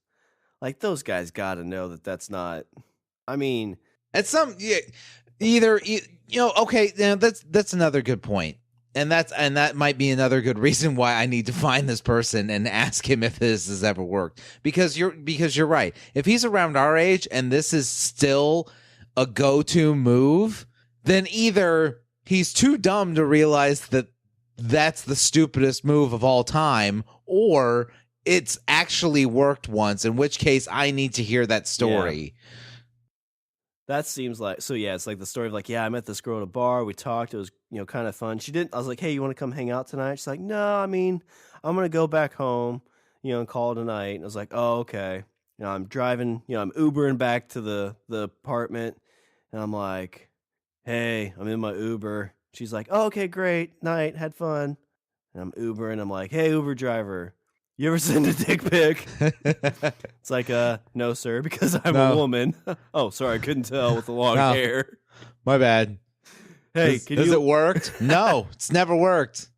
[SPEAKER 1] those guys got to know that that's not. I mean,
[SPEAKER 2] at okay, that's another good point. And that might be another good reason why I need to find this person and ask him if this has ever worked. Because you're right. If he's around our age and this is still a go-to move, then either he's too dumb to realize that that's the stupidest move of all time, or it's actually worked once, in which case I need to hear that story.
[SPEAKER 1] Yeah. That seems so. Yeah, it's the story of I met this girl at a bar. We talked. It was kind of fun. I was like, "Hey, you want to come hang out tonight?" She's like, "No, I mean, I'm gonna go back home, and call it a night." And I was like, "Oh, okay." I'm driving. I'm Ubering back to the apartment, and I'm like, "Hey, I'm in my Uber." She's like, "Oh, okay, great night, had fun." And I'm Ubering. I'm like, "Hey, Uber driver, you ever send a dick pic?" It's like, no, sir, because I'm a woman. Oh, sorry, I couldn't tell with the long hair.
[SPEAKER 2] My bad.
[SPEAKER 1] Hey,
[SPEAKER 2] has it worked? No, it's never worked.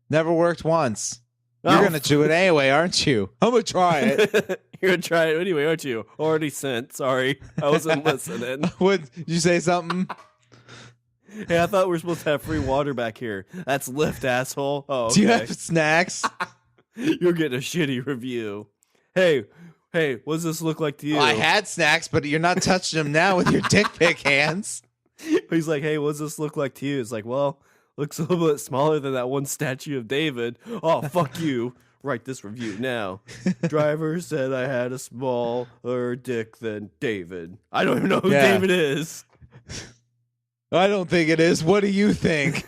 [SPEAKER 2] Never worked once. You're going to do it anyway, aren't you? I'm going to try it.
[SPEAKER 1] You're going to try it anyway, aren't you? Already sent. Sorry, I wasn't listening.
[SPEAKER 2] Did you say something?
[SPEAKER 1] Hey, I thought we were supposed to have free water back here. That's Lyft, asshole. Oh, okay.
[SPEAKER 2] Do you have snacks?
[SPEAKER 1] You're getting a shitty review. Hey, what does this look like to you?
[SPEAKER 2] Well, I had snacks, but you're not touching them now with your dick pic hands.
[SPEAKER 1] He's like, "Hey, what does this look like to you?" It's like, "Well, looks a little bit smaller than that one statue of David." Oh, fuck you. Write this review now. Driver said I had a smaller dick than David. I don't even know who David is.
[SPEAKER 2] I don't think it is. What do you think?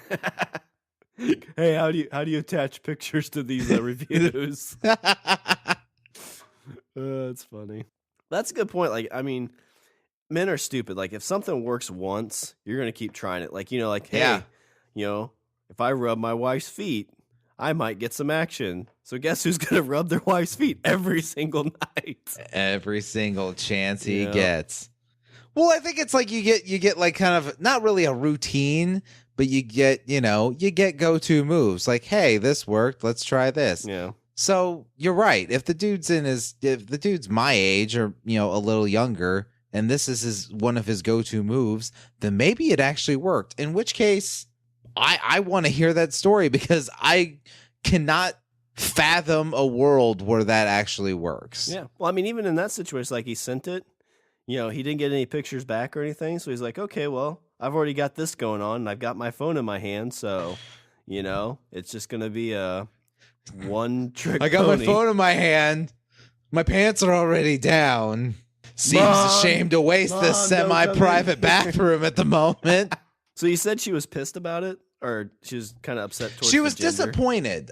[SPEAKER 1] Hey, how do you attach pictures to these reviews? It's funny. That's a good point. I mean, men are stupid. If something works once, you're gonna keep trying it. Hey, if I rub my wife's feet, I might get some action. So guess who's going to rub their wife's feet every single night?
[SPEAKER 2] Every single chance he gets. Well, I think it's like you get like kind of not really a routine, but you get go-to moves. Like, hey, this worked. Let's try this.
[SPEAKER 1] Yeah.
[SPEAKER 2] So you're right. If the dude's my age or, a little younger, and this is one of his go-to moves, then maybe it actually worked. In which case, I want to hear that story because I cannot fathom a world where that actually works.
[SPEAKER 1] Yeah. Well, I mean, even in that situation, like he sent it, he didn't get any pictures back or anything. So he's like, okay, well, I've already got this going on and I've got my phone in my hand. So, it's just going to be a one trick.
[SPEAKER 2] I got
[SPEAKER 1] pony.
[SPEAKER 2] my phone in my hand. My pants are already down. Seems
[SPEAKER 1] Mom,
[SPEAKER 2] a shame to waste this semi-private bathroom at the moment.
[SPEAKER 1] So you said she was pissed about it, or she was kind of upset towards
[SPEAKER 2] She was
[SPEAKER 1] the gender?
[SPEAKER 2] disappointed.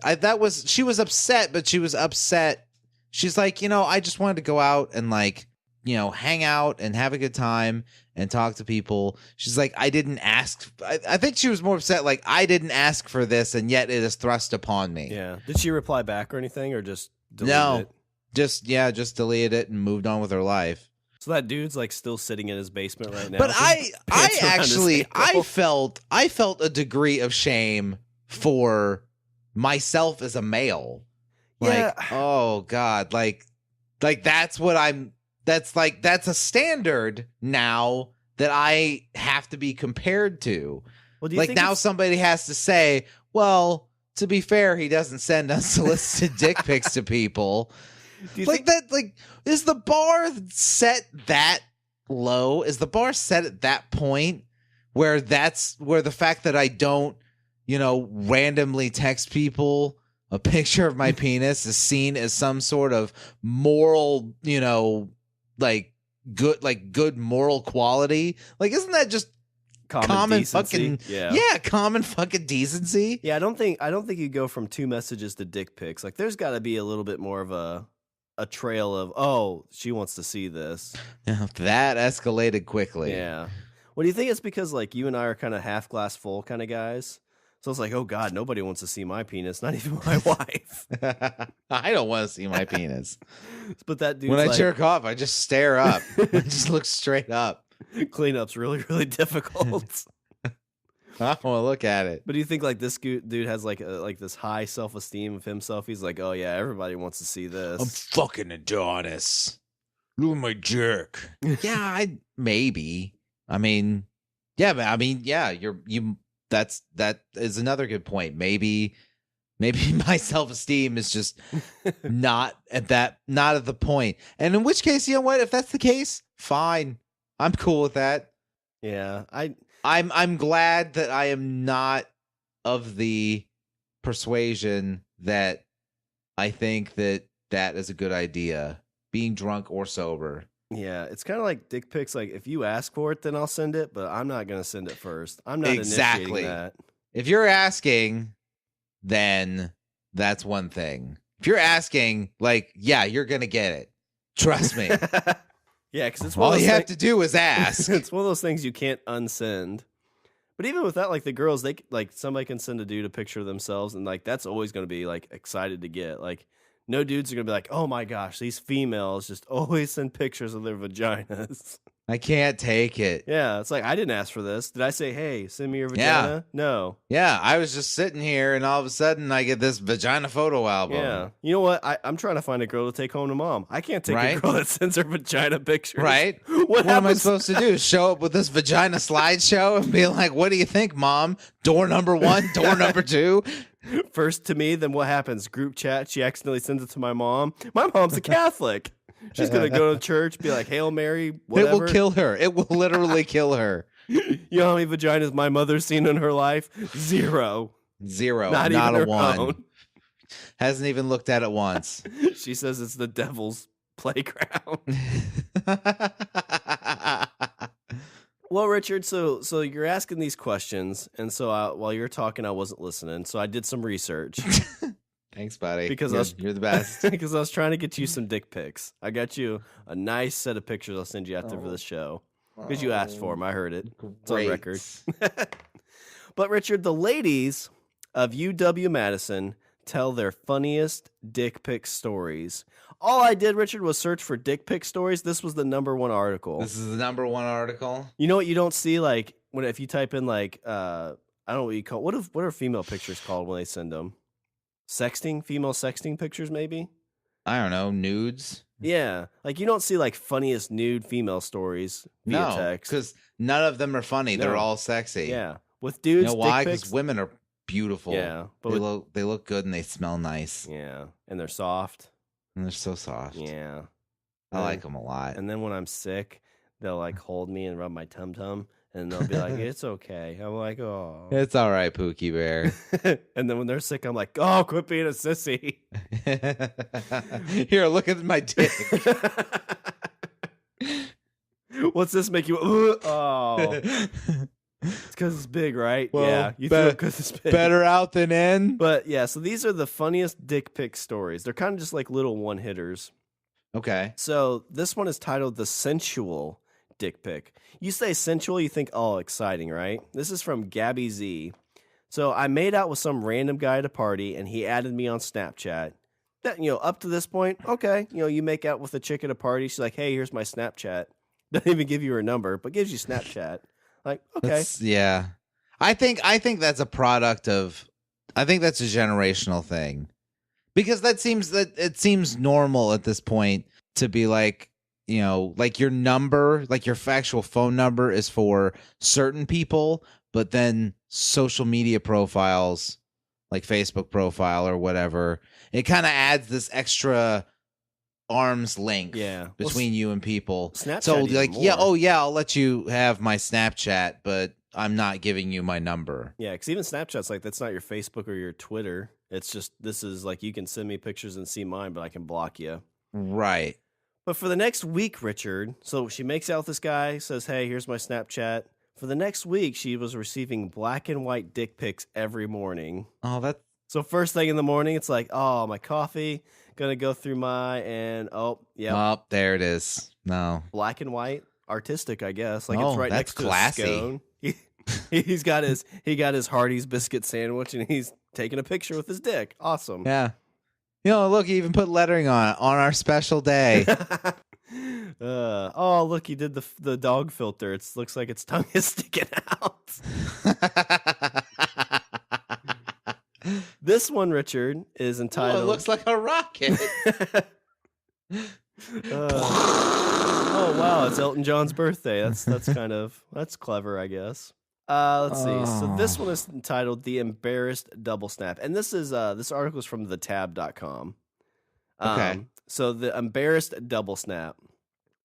[SPEAKER 2] She was upset, but she was upset. She's like, I just wanted to go out and hang out and have a good time and talk to people. She's like, I didn't ask. I think she was more upset. Like, I didn't ask for this, and yet it is thrust upon me.
[SPEAKER 1] Yeah. Did she reply back or anything, or just delete it?
[SPEAKER 2] Just deleted it and moved on with her life.
[SPEAKER 1] So that dude's like still sitting in his basement right now.
[SPEAKER 2] But I felt a degree of shame for myself as a male.
[SPEAKER 1] Yeah.
[SPEAKER 2] Like, oh God, like that's a standard now that I have to be compared to.
[SPEAKER 1] Well, do you think
[SPEAKER 2] somebody has to say, well, to be fair, he doesn't send unsolicited dick pics to people. Is the bar set that low? Is the bar set at that point where the fact that I don't, randomly text people a picture of my penis is seen as some sort of moral, good moral quality? Like, isn't that just common fucking common fucking decency?
[SPEAKER 1] Yeah, I don't think you go from 2 messages to dick pics. Like, there's got to be a little bit more of a trail of, oh, she wants to see this.
[SPEAKER 2] Yeah, that escalated quickly.
[SPEAKER 1] Yeah. Well, do you think it's because like you and I are kind of half glass full kind of guys? So it's like, oh God, nobody wants to see my penis, not even my wife.
[SPEAKER 2] I don't want to see my penis.
[SPEAKER 1] But that dude's
[SPEAKER 2] when I jerk off, I just stare up. I just look straight up.
[SPEAKER 1] Cleanup's really, really difficult.
[SPEAKER 2] I want to look at it.
[SPEAKER 1] But do you think like this dude has like this high self-esteem of himself? He's like, oh yeah, everybody wants to see this.
[SPEAKER 2] I'm fucking Adonis. Look at my jerk. Yeah, maybe. I mean, yeah, that is another good point. Maybe my self-esteem is just not at the point. And in which case, you know what? If that's the case, fine. I'm cool with that.
[SPEAKER 1] Yeah,
[SPEAKER 2] I'm glad that I am not of the persuasion that I think that is a good idea, being drunk or sober.
[SPEAKER 1] Yeah, it's kind of like dick pics. Like, if you ask for it, then I'll send it, but I'm not going to send it first. I'm not initiating that.
[SPEAKER 2] If you're asking, then that's one thing. If you're asking, you're going to get it. Trust me.
[SPEAKER 1] Yeah, because it's
[SPEAKER 2] all you have to do is ask.
[SPEAKER 1] It's one of those things you can't unsend. But even with that, like the girls, they somebody can send a dude a picture of themselves, and that's always going to be excited to get. Like, no dudes are going to be like, oh my gosh, these females just always send pictures of their vaginas.
[SPEAKER 2] I can't take it.
[SPEAKER 1] Yeah, it's like, I didn't ask for this. Did I say, hey, send me your vagina?
[SPEAKER 2] Yeah.
[SPEAKER 1] No.
[SPEAKER 2] Yeah, I was just sitting here, and all of a sudden, I get this vagina photo album.
[SPEAKER 1] Yeah. You know what? I'm trying to find a girl to take home to mom. I can't take a girl that sends her vagina pictures.
[SPEAKER 2] Right? What am I supposed to do? Show up with this vagina slideshow and be like, what do you think, mom? Door number 1, door number 2?
[SPEAKER 1] First to me, then what happens? Group chat, she accidentally sends it to my mom. My mom's a Catholic. She's going to go to church, be like, Hail Mary, whatever.
[SPEAKER 2] It will kill her. It will literally kill her.
[SPEAKER 1] You know how many vaginas my mother's seen in her life? 0.
[SPEAKER 2] Not a 1. Own. Hasn't even looked at it once.
[SPEAKER 1] She says it's the devil's playground. Well, Richard, so you're asking these questions, and so while you're talking, I wasn't listening, so I did some research.
[SPEAKER 2] Thanks, buddy.
[SPEAKER 1] Because
[SPEAKER 2] you're the best.
[SPEAKER 1] Because I was trying to get you some dick pics. I got you a nice set of pictures I'll send you after for the show. Because you asked for them. I heard it. It's on record. But, Richard, the ladies of UW-Madison tell their funniest dick pic stories. All I did, Richard, was search for dick pic stories. This was the #1 article.
[SPEAKER 2] This is the #1 article.
[SPEAKER 1] You know what you don't see, like, if you type in, like, I don't know what you call, what are female pictures called when they send them? Sexting? Female sexting pictures, maybe?
[SPEAKER 2] I don't know, nudes.
[SPEAKER 1] Yeah, like you don't see like funniest nude female stories via text.
[SPEAKER 2] because none of them are funny.
[SPEAKER 1] No.
[SPEAKER 2] They're all sexy.
[SPEAKER 1] Yeah, with dudes.
[SPEAKER 2] You know why?
[SPEAKER 1] Because
[SPEAKER 2] Because women are beautiful.
[SPEAKER 1] Yeah,
[SPEAKER 2] but they look good and they smell nice.
[SPEAKER 1] Yeah, and they're soft.
[SPEAKER 2] And they're so soft.
[SPEAKER 1] Yeah,
[SPEAKER 2] I like them a lot.
[SPEAKER 1] And then when I'm sick, they'll like hold me and rub my tum tum, and they'll be like, "It's okay." I'm like, "Oh,
[SPEAKER 2] it's all right, Pookie Bear."
[SPEAKER 1] And then when they're sick, I'm like, "Oh, quit being a sissy."
[SPEAKER 2] Here, look at my dick.
[SPEAKER 1] What's this make you? Oh, it's because it's big, right?
[SPEAKER 2] Well,
[SPEAKER 1] yeah, you feel because it's big.
[SPEAKER 2] Better out than in.
[SPEAKER 1] But yeah, so these are the funniest dick pic stories. They're kind of just like little one hitters.
[SPEAKER 2] Okay.
[SPEAKER 1] So this one is titled "The Sensual Dick Pic." You say sensual, you think, oh, exciting, right? This is from Gabby Z. So I made out with some random guy at a party, and he added me on Snapchat. That, up to this point, okay, you make out with a chick at a party. She's like, "Hey, here's my Snapchat." Doesn't even give you her number, but gives you Snapchat. Like, okay,
[SPEAKER 2] yeah. I think that's a product of. I think that's a generational thing, because it seems normal at this point to be like, like your number, like your actual phone number is for certain people, but then social media profiles, like Facebook profile or whatever, it kind of adds this extra arm's length between you and people.
[SPEAKER 1] Snapchat,
[SPEAKER 2] so like,
[SPEAKER 1] more.
[SPEAKER 2] I'll let you have my Snapchat, but I'm not giving you my number.
[SPEAKER 1] Yeah, because even Snapchat's like, that's not your Facebook or your Twitter. It's just, this is like, you can send me pictures and see mine, but I can block you.
[SPEAKER 2] Right.
[SPEAKER 1] But for the next week, Richard, so she makes out with this guy, says, "Hey, here's my Snapchat." For the next week, she was receiving black and white dick pics every morning.
[SPEAKER 2] Oh, that's...
[SPEAKER 1] So first thing in the morning, it's like, oh, my coffee, gonna go through and
[SPEAKER 2] oh, there it is. No.
[SPEAKER 1] Black and white, artistic, I guess. Like, it's right
[SPEAKER 2] that's
[SPEAKER 1] next to
[SPEAKER 2] classy.
[SPEAKER 1] his scone. He got his Hardee's biscuit sandwich, and he's taking a picture with his dick. Awesome.
[SPEAKER 2] Yeah. Look, he even put lettering on our special day.
[SPEAKER 1] Oh, look, he did the dog filter. It looks like its tongue is sticking out. This one, Richard, is entitled...
[SPEAKER 2] it looks like a rocket.
[SPEAKER 1] Oh, wow, it's Elton John's birthday. That's clever, I guess. Let's see. So this one is entitled "The Embarrassed Double Snap," and this article is from thetab.com.
[SPEAKER 2] Okay.
[SPEAKER 1] So the embarrassed double snap.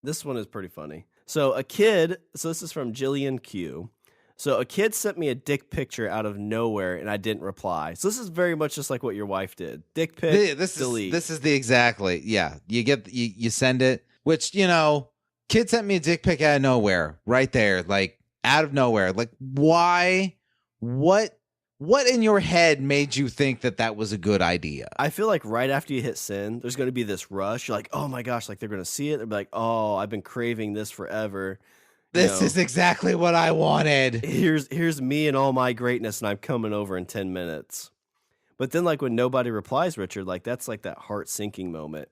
[SPEAKER 1] This one is pretty funny. So this is from Jillian Q. So a kid sent me a dick picture out of nowhere, and I didn't reply. So this is very much just like what your wife did. Dick pic, delete.
[SPEAKER 2] This is the exactly. Yeah, you send it. Which kid sent me a dick pic out of nowhere, right there, like. Out of nowhere. Like, why? What in your head made you think that was a good idea?
[SPEAKER 1] I feel like right after you hit send, there's going to be this rush. You're like, oh my gosh, like they're going to see it. They're like, oh, I've been craving this forever.
[SPEAKER 2] This is exactly what I wanted.
[SPEAKER 1] Here's me and all my greatness, and I'm coming over in 10 minutes. But then, like, when nobody replies, Richard, like, that's like that heart-sinking moment.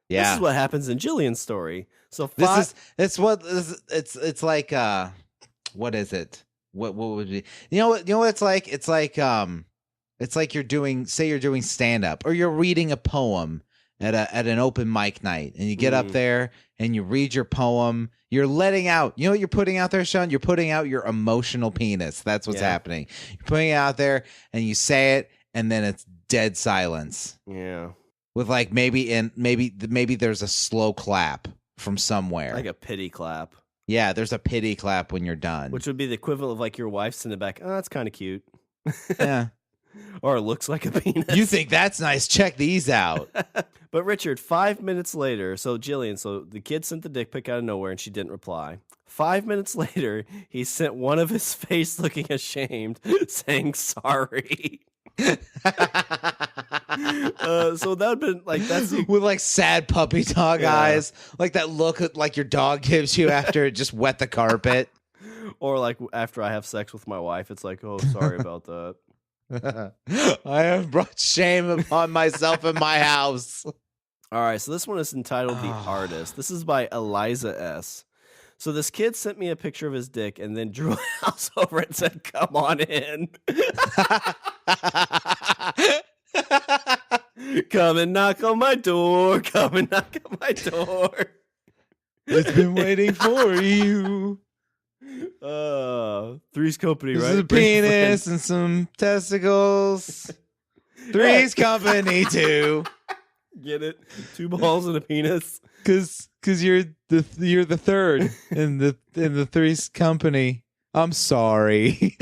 [SPEAKER 1] Yeah. This is what happens in Jillian's story. So
[SPEAKER 2] it's like... what is it? What would be? What it's like? It's like you're doing stand up, or you're reading a poem at an open mic night, and you get up there and you read your poem. You're letting out. You know what you're putting out there, Shawn? You're putting out your emotional penis. That's what's happening. You're putting it out there, and you say it, and then it's dead silence.
[SPEAKER 1] Yeah.
[SPEAKER 2] With like maybe there's a slow clap from somewhere,
[SPEAKER 1] like a pity clap.
[SPEAKER 2] Yeah, there's a pity clap when you're done.
[SPEAKER 1] Which would be the equivalent of like your wife sending back, oh, that's kind of cute.
[SPEAKER 2] Yeah.
[SPEAKER 1] Or it looks like a penis.
[SPEAKER 2] You think that's nice? Check these out.
[SPEAKER 1] But Richard, 5 minutes later, so Jillian, the kid sent the dick pic out of nowhere and she didn't reply. 5 minutes later, he sent one of his face looking ashamed, saying sorry. So that would been like that's
[SPEAKER 2] with like sad puppy dog eyes, like that look like your dog gives you after it just wet the carpet,
[SPEAKER 1] or like after I have sex with my wife, it's like, oh, sorry about that.
[SPEAKER 2] I have brought shame upon myself in my house.
[SPEAKER 1] All right, so this one is entitled The Artist. This is by Eliza S. So this kid sent me a picture of his dick and then drew a house over it and said, "Come on in." Come and knock on my door. Come and knock on my door.
[SPEAKER 2] It's been waiting for you.
[SPEAKER 1] Three's Company,
[SPEAKER 2] This
[SPEAKER 1] right?
[SPEAKER 2] is a penis and some testicles. Three's Company too.
[SPEAKER 1] Get it? 2 balls and a penis.
[SPEAKER 2] Cause you're the third in the Three's Company. I'm sorry.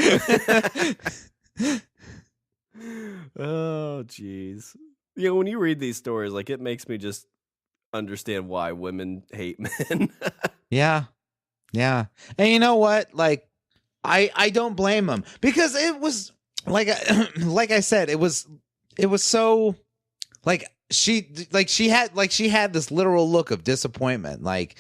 [SPEAKER 1] Oh, jeez. Yeah, when you read these stories, like, it makes me just understand why women hate men.
[SPEAKER 2] Yeah. And you know what? Like, I don't blame them, because it was like I said, it was so like she had this literal look of disappointment. Like,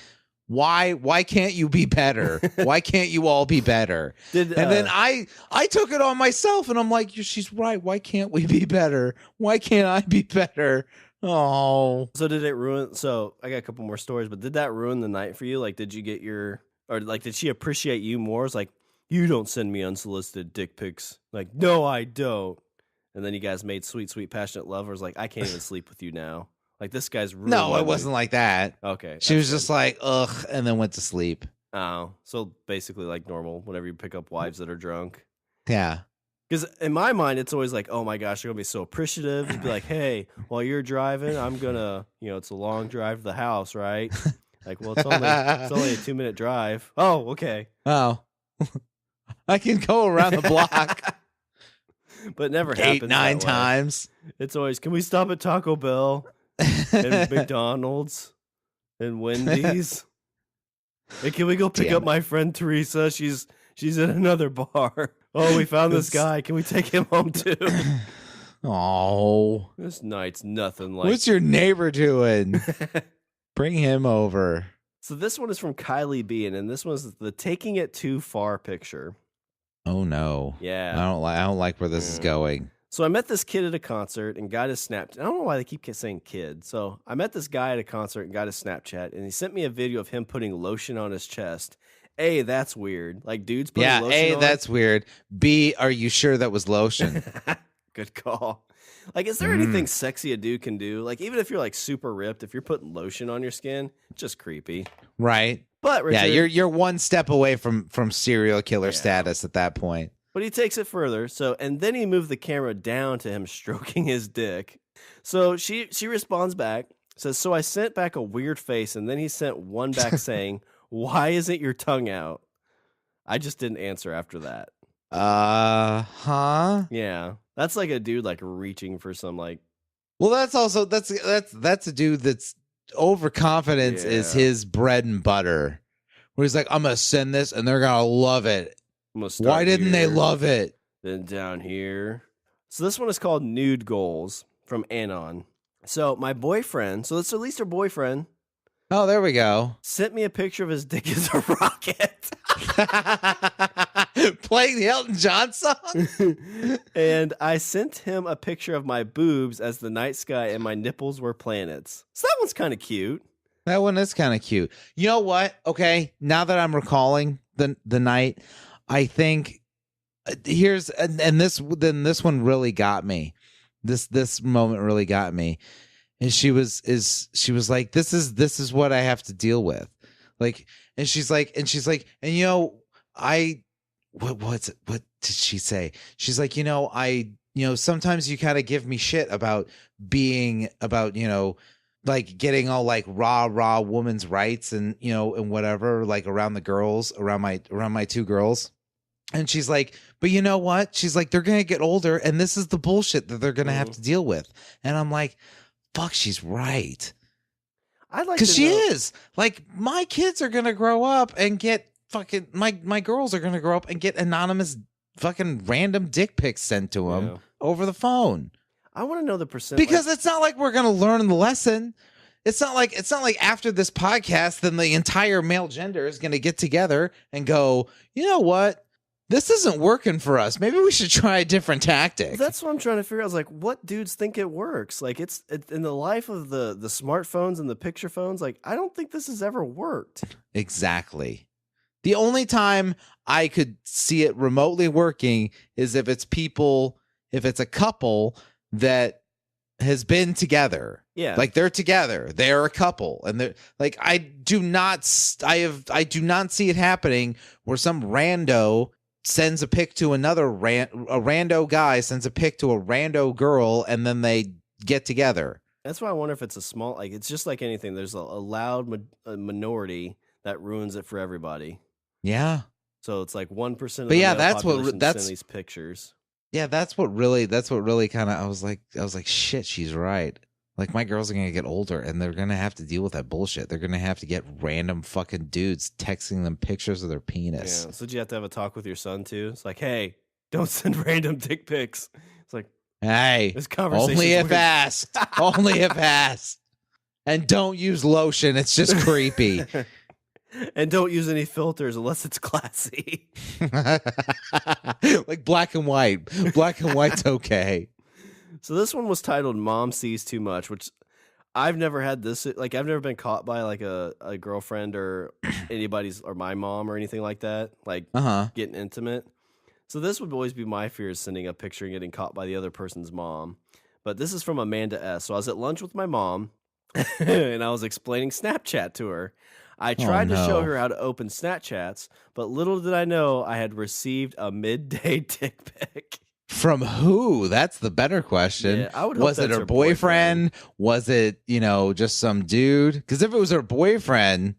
[SPEAKER 2] why can't you be better? Why can't you all be better? And then I took it on myself, and I'm like, she's right. Why can't we be better? Why can't I be better? Oh.
[SPEAKER 1] So did it ruin? So I got a couple more stories, but did that ruin the night for you? Like, did you get did she appreciate you more? It's like, you don't send me unsolicited dick pics. Like, no, I don't. And then you guys made sweet, sweet, passionate love. Or was like, I can't even sleep with you now. Like, this guy's ruined.
[SPEAKER 2] No, it wasn't like that.
[SPEAKER 1] Okay.
[SPEAKER 2] She was just like, ugh, and then went to sleep.
[SPEAKER 1] Oh, so basically like normal whenever you pick up wives that are drunk.
[SPEAKER 2] Yeah.
[SPEAKER 1] Because in my mind, it's always like, oh my gosh, you're going to be so appreciative. You'd be like, hey, while you're driving, I'm going to, it's a long drive to the house, right? Like, well, it's only a 2-minute drive. Oh, okay.
[SPEAKER 2] Oh. I can go around the block.
[SPEAKER 1] But it never happens
[SPEAKER 2] 8-9 times.
[SPEAKER 1] It's always, can we stop at Taco Bell and McDonald's and Wendy's? Hey, can we go pick up my friend Teresa? She's in another bar. Oh, we found this guy. Can we take him home too?
[SPEAKER 2] Oh.
[SPEAKER 1] This night's nothing like.
[SPEAKER 2] What's your neighbor doing? Bring him over.
[SPEAKER 1] So this one is from Kylie B, and this one's the taking it too far picture.
[SPEAKER 2] Oh no.
[SPEAKER 1] Yeah.
[SPEAKER 2] I don't like where this is going.
[SPEAKER 1] So I met this kid at a concert and got his Snapchat. I don't know why they keep saying kid. So I met this guy at a concert and got his Snapchat, and he sent me a video of him putting lotion on his chest. A, that's weird. Like, dudes putting lotion on.
[SPEAKER 2] A, that's weird. B, are you sure that was lotion?
[SPEAKER 1] Good call. Like, is there anything sexy a dude can do? Like, even if you're like super ripped, if you're putting lotion on your skin, it's just creepy.
[SPEAKER 2] Right.
[SPEAKER 1] But Richard,
[SPEAKER 2] yeah, you're one step away from serial killer status at that point.
[SPEAKER 1] But he takes it further. So, and then he moved the camera down to him stroking his dick. So she responds back, says, "So I sent back a weird face, and then he sent one back saying, 'Why isn't your tongue out?' I just didn't answer after that."
[SPEAKER 2] Huh?
[SPEAKER 1] Yeah. That's like a dude like reaching for some like.
[SPEAKER 2] Well, that's a dude that's overconfidence is his bread and butter. Where he's like, I'm gonna send this and they're gonna love it. Why didn't they love it?
[SPEAKER 1] Then down here. So this one is called Nude Goals from Anon. So my boyfriend, so it's at least her boyfriend.
[SPEAKER 2] Oh, there we go.
[SPEAKER 1] Sent me a picture of his dick as a rocket.
[SPEAKER 2] Playing the Elton John song.
[SPEAKER 1] And I sent him a picture of my boobs as the night sky and my nipples were planets. So that one's kind of cute.
[SPEAKER 2] That one is kind of cute. You know what? Okay, now that I'm recalling the night, I think this one really got me. This moment really got me. And she was like, this is what I have to deal with. Like, and she's like, and you know, what did she say? She's like, sometimes you kind of give me shit about like getting all like raw woman's rights and, and whatever, like around my 2 girls. And she's like, but you know what? She's like, they're going to get older and this is the bullshit that they're going to have to deal with. And I'm like, fuck, she's right.
[SPEAKER 1] I'd like
[SPEAKER 2] because she is like, my kids are going to grow up and get fucking my girls are going to grow up and get anonymous fucking random dick pics sent to them over the phone.
[SPEAKER 1] I want to know the percent
[SPEAKER 2] because it's not like we're going to learn the lesson. It's not like after this podcast, then the entire male gender is going to get together and go, you know what? this isn't working for us. Maybe we should try a different tactic.
[SPEAKER 1] That's what I'm trying to figure out. I was like, what dudes think it works? Like, it's in the life of the smartphones and the picture phones. Like, I don't think this has ever worked.
[SPEAKER 2] Exactly. The only time I could see it remotely working is if it's a couple that has been together.
[SPEAKER 1] Yeah.
[SPEAKER 2] Like they're together. They're a couple. And they're like, I do not see it happening where some rando sends a pic to another a rando guy sends a pic to a rando girl and then they get together.
[SPEAKER 1] That's why I wonder if it's a small, like, it's just like anything. There's a loud minority that ruins it for everybody.
[SPEAKER 2] Yeah.
[SPEAKER 1] So it's like 1% of
[SPEAKER 2] but
[SPEAKER 1] the
[SPEAKER 2] yeah,
[SPEAKER 1] male
[SPEAKER 2] that's
[SPEAKER 1] population
[SPEAKER 2] what
[SPEAKER 1] send these pictures.
[SPEAKER 2] Yeah, that's what really kind of I was like shit, she's right. Like my girls are going to get older and they're going to have to deal with that bullshit. They're going to have to get random fucking dudes texting them pictures of their penis.
[SPEAKER 1] Yeah. So did you have to have a talk with your son too? It's like, hey, don't send random dick pics. It's like,
[SPEAKER 2] hey,
[SPEAKER 1] this conversation
[SPEAKER 2] only if asked. Only if asked. And don't use lotion. It's just creepy.
[SPEAKER 1] And don't use any filters unless it's classy.
[SPEAKER 2] Like black and white. Black and white's okay.
[SPEAKER 1] So this one was titled Mom Sees Too Much, which I've never had this. Like, I've never been caught by like a girlfriend or anybody's or my mom or anything like that. Like getting intimate. So this would always be my fear, is sending a picture and getting caught by the other person's mom. But this is from Amanda S. So I was at lunch with my mom and I was explaining Snapchat to her. I tried to show her how to open Snapchats, but little did I know I had received a midday dick pic.
[SPEAKER 2] From who? That's the better question.
[SPEAKER 1] Yeah, I would hope
[SPEAKER 2] was it her boyfriend? Was it, just some dude? Because if it was her boyfriend,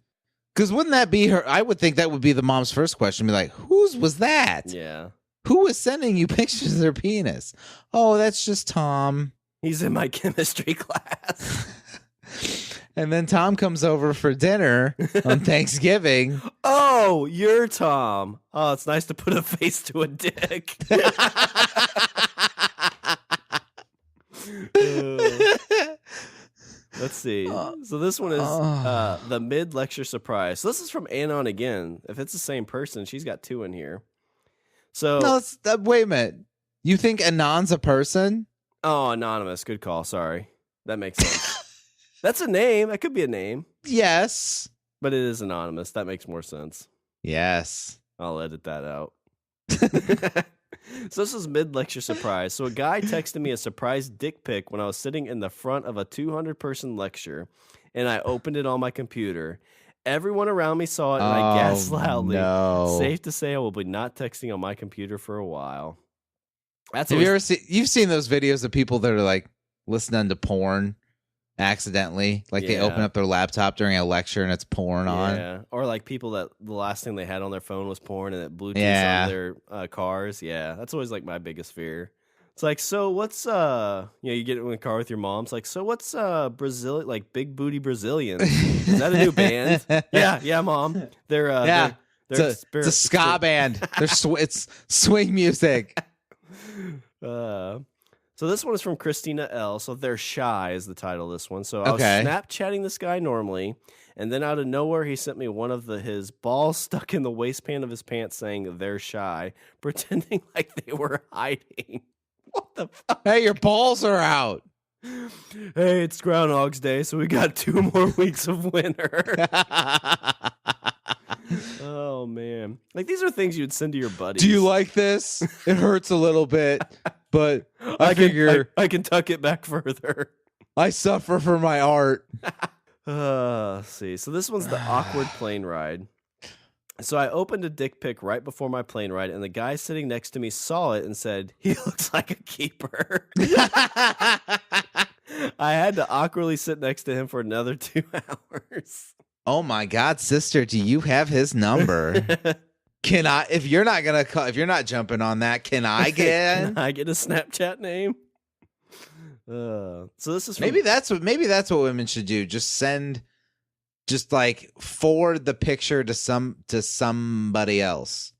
[SPEAKER 2] because wouldn't that be her? I would think that would be the mom's first question. Be like, whose was that?
[SPEAKER 1] Yeah.
[SPEAKER 2] Who was sending you pictures of their penis? Oh, that's just Tom.
[SPEAKER 1] He's in my chemistry class.
[SPEAKER 2] And then Tom comes over for dinner on Thanksgiving.
[SPEAKER 1] Oh, you're Tom. Oh, it's nice to put a face to a dick. Let's see. So this one is the mid-lecture surprise. So this is from Anon again. If it's the same person, she's got two in here. So
[SPEAKER 2] no, wait a minute. You think Anon's a person?
[SPEAKER 1] Oh, anonymous. Good call. Sorry. That makes sense. That's a name. That could be a name.
[SPEAKER 2] Yes.
[SPEAKER 1] But it is anonymous. That makes more sense.
[SPEAKER 2] Yes.
[SPEAKER 1] I'll edit that out. So this is mid-lecture surprise. So a guy texted me a surprise dick pic when I was sitting in the front of a 200-person lecture, and I opened it on my computer. Everyone around me saw it, and I gasped loudly. No. Safe to say I will be not texting on my computer for a while.
[SPEAKER 2] You've seen those videos of people that are like listening to porn accidentally, like they open up their laptop during a lecture and it's porn on.
[SPEAKER 1] Yeah, or like people that the last thing they had on their phone was porn and it Bluetooth on their cars. Yeah, that's always like my biggest fear. It's like, so what's you get in the car with your mom. It's like, so what's Brazil, like big booty Brazilians? Is that a new band? Yeah, mom. They're
[SPEAKER 2] it's a ska band. It's swing music.
[SPEAKER 1] So this one is from Christina L. So They're Shy is the title of this one. So I was Snapchatting this guy normally, and then out of nowhere he sent me one of his balls stuck in the waistband of his pants saying They're Shy, pretending like they were hiding. What the fuck?
[SPEAKER 2] Hey, your balls are out.
[SPEAKER 1] Hey, it's Groundhog's Day, so we got 2 more weeks of winter. Oh, man. Like, these are things you'd send to your buddies.
[SPEAKER 2] Do you like this? It hurts a little bit, but I figure
[SPEAKER 1] I can tuck it back further.
[SPEAKER 2] I suffer for my art.
[SPEAKER 1] Let's see. So this one's the awkward plane ride. So I opened a dick pic right before my plane ride, and the guy sitting next to me saw it and said, "He looks like a keeper." I had to awkwardly sit next to him for another 2 hours.
[SPEAKER 2] Oh my God, sister, do you have his number? Can I, if you're not jumping on that, can I get
[SPEAKER 1] Can I get a Snapchat name? So this is
[SPEAKER 2] maybe that's what women should do. Just forward the picture to somebody else.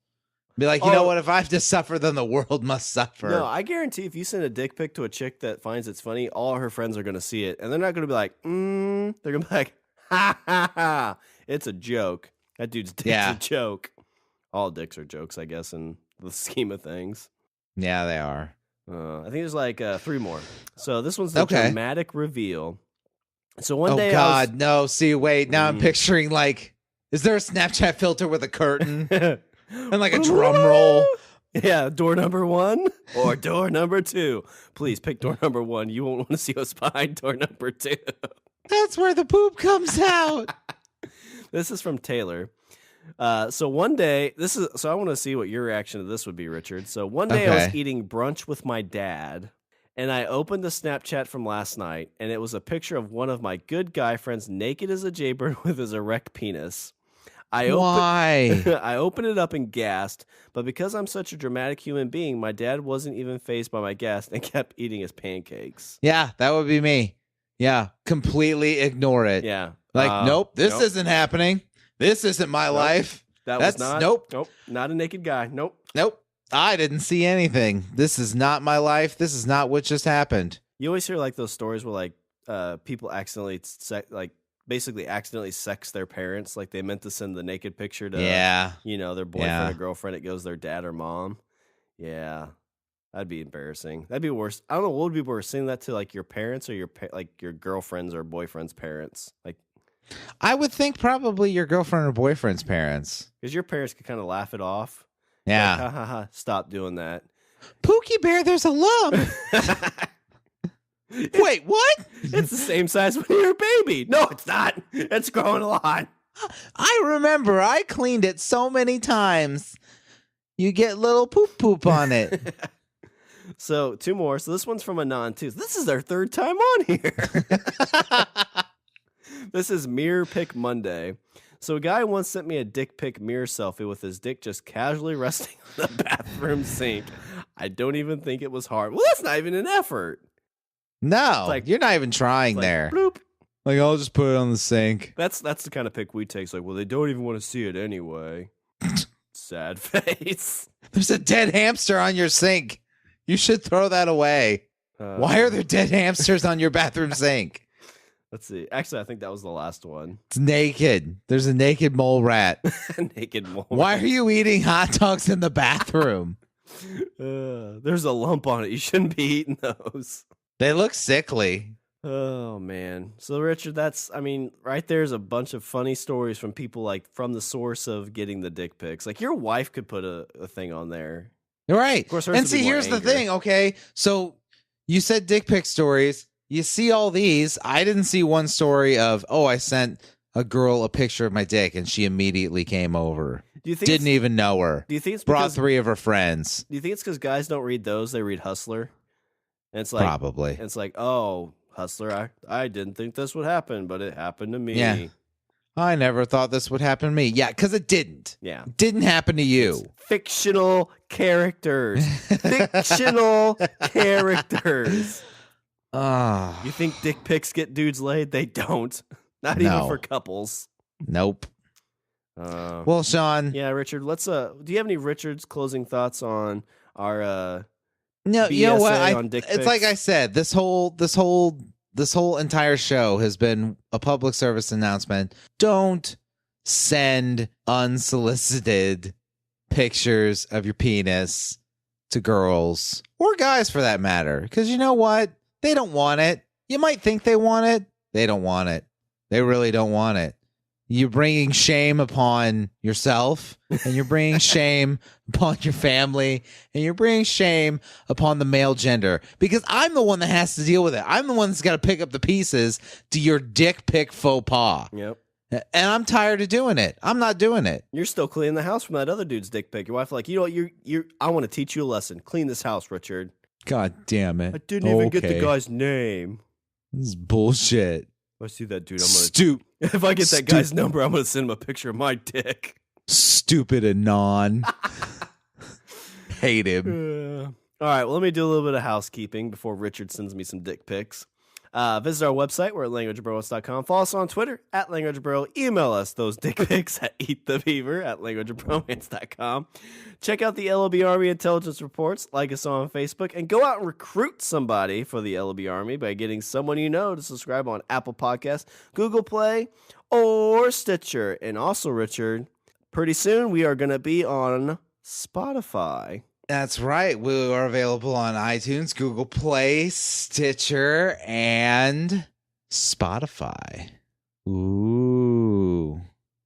[SPEAKER 2] Be like, you know what? If I have to suffer, then the world must suffer.
[SPEAKER 1] No, I guarantee if you send a dick pic to a chick that finds it's funny, all her friends are going to see it, and they're not going to be like, they're going to be like, ha ha ha, it's a joke. That dude's dick's a joke. All dicks are jokes, I guess, in the scheme of things.
[SPEAKER 2] Yeah, they are.
[SPEAKER 1] I think there's like 3 more. So this one's the dramatic reveal. So one day
[SPEAKER 2] no. See, wait. Now I'm picturing like, is there a Snapchat filter with a curtain and like a drum roll?
[SPEAKER 1] Yeah, door number 1 or door number 2. Please pick door number 1. You won't want to see us behind door number 2.
[SPEAKER 2] That's where the poop comes out.
[SPEAKER 1] This is from Taylor. So one day, so I want to see what your reaction to this would be, Richard. So one day I was eating brunch with my dad, and I opened the Snapchat from last night, and it was a picture of one of my good guy friends naked as a jaybird with his erect penis.
[SPEAKER 2] Why?
[SPEAKER 1] I opened it up and gasped, but because I'm such a dramatic human being, my dad wasn't even fazed by my gasp and kept eating his pancakes.
[SPEAKER 2] Yeah, that would be me. Yeah, completely ignore it.
[SPEAKER 1] Yeah.
[SPEAKER 2] Like, nope, this isn't happening. This isn't my life.
[SPEAKER 1] That's Nope, not a naked guy. Nope.
[SPEAKER 2] I didn't see anything. This is not my life. This is not what just happened.
[SPEAKER 1] You always hear like those stories where like people accidentally basically accidentally sex their parents. Like they meant to send the naked picture to their boyfriend or girlfriend. It goes their dad or mom. Yeah. That'd be embarrassing. That'd be worse. I don't know what would be worse, sending that to like your parents or your girlfriend's or boyfriend's parents. Like,
[SPEAKER 2] I would think probably your girlfriend or boyfriend's parents,
[SPEAKER 1] because your parents could kind of laugh it off.
[SPEAKER 2] Yeah,
[SPEAKER 1] like, ha ha ha! Stop doing that.
[SPEAKER 2] Pookie Bear, there's a lump. Wait, what?
[SPEAKER 1] It's the same size when you're a baby. No, it's not. It's growing a lot.
[SPEAKER 2] I remember I cleaned it so many times. You get little poop on it.
[SPEAKER 1] So 2 more. So this one's from Anon too. This is our 3rd time on here. This is Mirror Pic Monday. So a guy once sent me a dick pic mirror selfie with his dick just casually resting on the bathroom sink. I don't even think it was hard. Well, that's not even an effort.
[SPEAKER 2] No, like, you're not even trying there.
[SPEAKER 1] Bloop.
[SPEAKER 2] Like, I'll just put it on the sink.
[SPEAKER 1] That's the kind of pic we take. It's like, well, they don't even want to see it anyway. Sad face.
[SPEAKER 2] There's a dead hamster on your sink. You should throw that away. Why are there dead hamsters on your bathroom sink?
[SPEAKER 1] Let's see. Actually, I think that was the last one.
[SPEAKER 2] It's naked. There's a naked mole rat.
[SPEAKER 1] Naked mole
[SPEAKER 2] Why
[SPEAKER 1] rat.
[SPEAKER 2] are you eating hot dogs in the bathroom?
[SPEAKER 1] There's a lump on it. You shouldn't be eating those.
[SPEAKER 2] They look sickly.
[SPEAKER 1] Oh, man. So, Richard, right there's a bunch of funny stories from people, like, from the source of getting the dick pics. Like, your wife could put a thing on there.
[SPEAKER 2] Right.
[SPEAKER 1] Of course,
[SPEAKER 2] and see, here's the thing, okay? So, you said dick pic stories. You see all these. I didn't see one story of, I sent a girl a picture of my dick and she immediately came over.
[SPEAKER 1] Do you think
[SPEAKER 2] Didn't even know her.
[SPEAKER 1] Do you think it's
[SPEAKER 2] brought 3 of her friends?
[SPEAKER 1] Do you think it's because guys don't read those? They read Hustler? And it's like,
[SPEAKER 2] probably.
[SPEAKER 1] It's like, oh, Hustler, I didn't think this would happen, but it happened to me.
[SPEAKER 2] Yeah. I never thought this would happen to me. Yeah, because it didn't.
[SPEAKER 1] Yeah.
[SPEAKER 2] It didn't happen to you.
[SPEAKER 1] It's fictional characters. Fictional characters. You think dick pics get dudes laid? They don't. Not even for couples.
[SPEAKER 2] Nope. Well, Shawn.
[SPEAKER 1] Yeah, Richard. Let's. Do you have any Richard's closing thoughts on our?
[SPEAKER 2] No,
[SPEAKER 1] BSA
[SPEAKER 2] you know what?
[SPEAKER 1] on dick pics?
[SPEAKER 2] It's like I said. This whole entire show has been a public service announcement. Don't send unsolicited pictures of your penis to girls or guys, for that matter, because you know what? They don't want it. You might think they want it. They don't want it. They really don't want it. You're bringing shame upon yourself, and you're bringing shame upon your family, and you're bringing shame upon the male gender, because I'm the one that has to deal with it. I'm the one that's got to pick up the pieces to your dick pic faux pas.
[SPEAKER 1] Yep.
[SPEAKER 2] And I'm tired of doing it. I'm not doing it.
[SPEAKER 1] You're still cleaning the house from that other dude's dick pic. Your wife like, you know what? I want to teach you a lesson. Clean this house, Richard.
[SPEAKER 2] God damn it.
[SPEAKER 1] I didn't even get the guy's name.
[SPEAKER 2] This is bullshit.
[SPEAKER 1] If I see that dude, I'm going to... If I get that guy's number, I'm going to send him a picture of my dick.
[SPEAKER 2] Stupid Anon. Hate him.
[SPEAKER 1] All right, well, let me do a little bit of housekeeping before Richard sends me some dick pics. Visit our website. We're at languageofbromance.com. Follow us on Twitter at languageofbro. Email us those dick pics at eatthebeaver at languageofbromance.com. Check out the LOB Army intelligence reports. Like us on Facebook. And go out and recruit somebody for the LOB Army by getting someone you know to subscribe on Apple Podcasts, Google Play, or Stitcher. And also, Richard, pretty soon we are going to be on Spotify.
[SPEAKER 2] That's right. We are available on iTunes, Google Play, Stitcher, and Spotify. Ooh.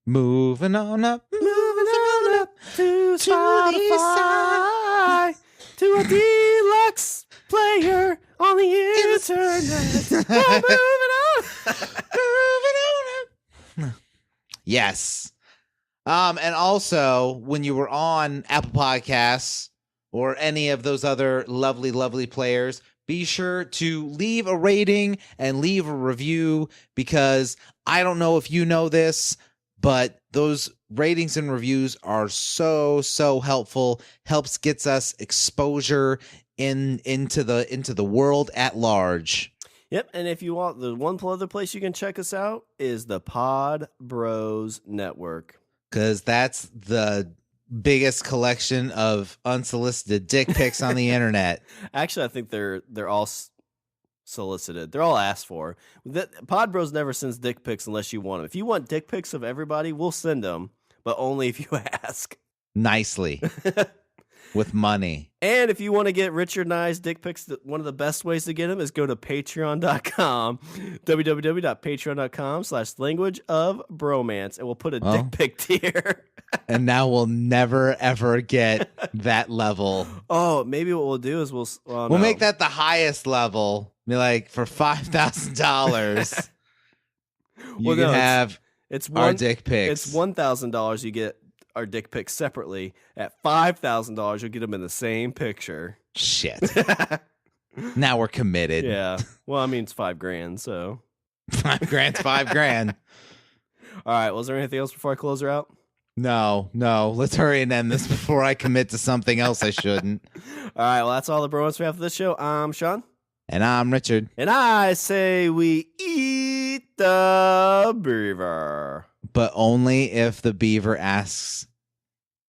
[SPEAKER 2] Moving on up
[SPEAKER 1] to Spotify, to a deluxe player on the internet. Oh,
[SPEAKER 2] moving on up. Yes. And also, when you were on Apple Podcasts or any of those other lovely, lovely players, be sure to leave a rating and leave a review, because I don't know if you know this, but those ratings and reviews are so helpful. Gets us exposure into the world at large.
[SPEAKER 1] Yep, and if you want, the one other place you can check us out is the Pod Bros Network,
[SPEAKER 2] because that's the biggest collection of unsolicited dick pics on the internet.
[SPEAKER 1] Actually, I think they're all solicited. They're all asked for. Pod Bros never sends dick pics unless you want them. If you want dick pics of everybody, we'll send them, but only if you ask.
[SPEAKER 2] Nicely. With money.
[SPEAKER 1] And if you want to get Richard and I's dick pics, one of the best ways to get them is go to patreon.com, www.patreon.com/languageofbromance, and we'll put a dick pic tier.
[SPEAKER 2] And now we'll never, ever get that level.
[SPEAKER 1] Oh, maybe what we'll do is we'll
[SPEAKER 2] make that the highest level. Be like, for $5,000, you can have our dick pics.
[SPEAKER 1] It's $1,000. You get our dick pics separately. At $5,000, you'll get them in the same picture.
[SPEAKER 2] Shit. Now we're committed.
[SPEAKER 1] Yeah. Well, I mean, it's $5,000, so
[SPEAKER 2] $5,000's $5,000.
[SPEAKER 1] All right. Was there anything else before I close her out?
[SPEAKER 2] No. Let's hurry and end this before I commit to something else I shouldn't.
[SPEAKER 1] All right. Well, that's all the bromance we have for this show. I'm Shawn.
[SPEAKER 2] And I'm Richard.
[SPEAKER 1] And I say we eat the beaver.
[SPEAKER 2] But only if the beaver asks.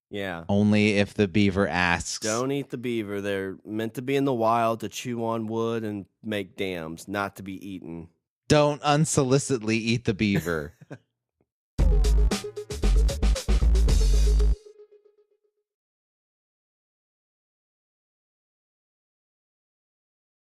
[SPEAKER 1] Yeah.
[SPEAKER 2] Only if the beaver asks.
[SPEAKER 1] Don't eat the beaver. They're meant to be in the wild to chew on wood and make dams, not to be eaten.
[SPEAKER 2] Don't unsolicitedly eat the beaver.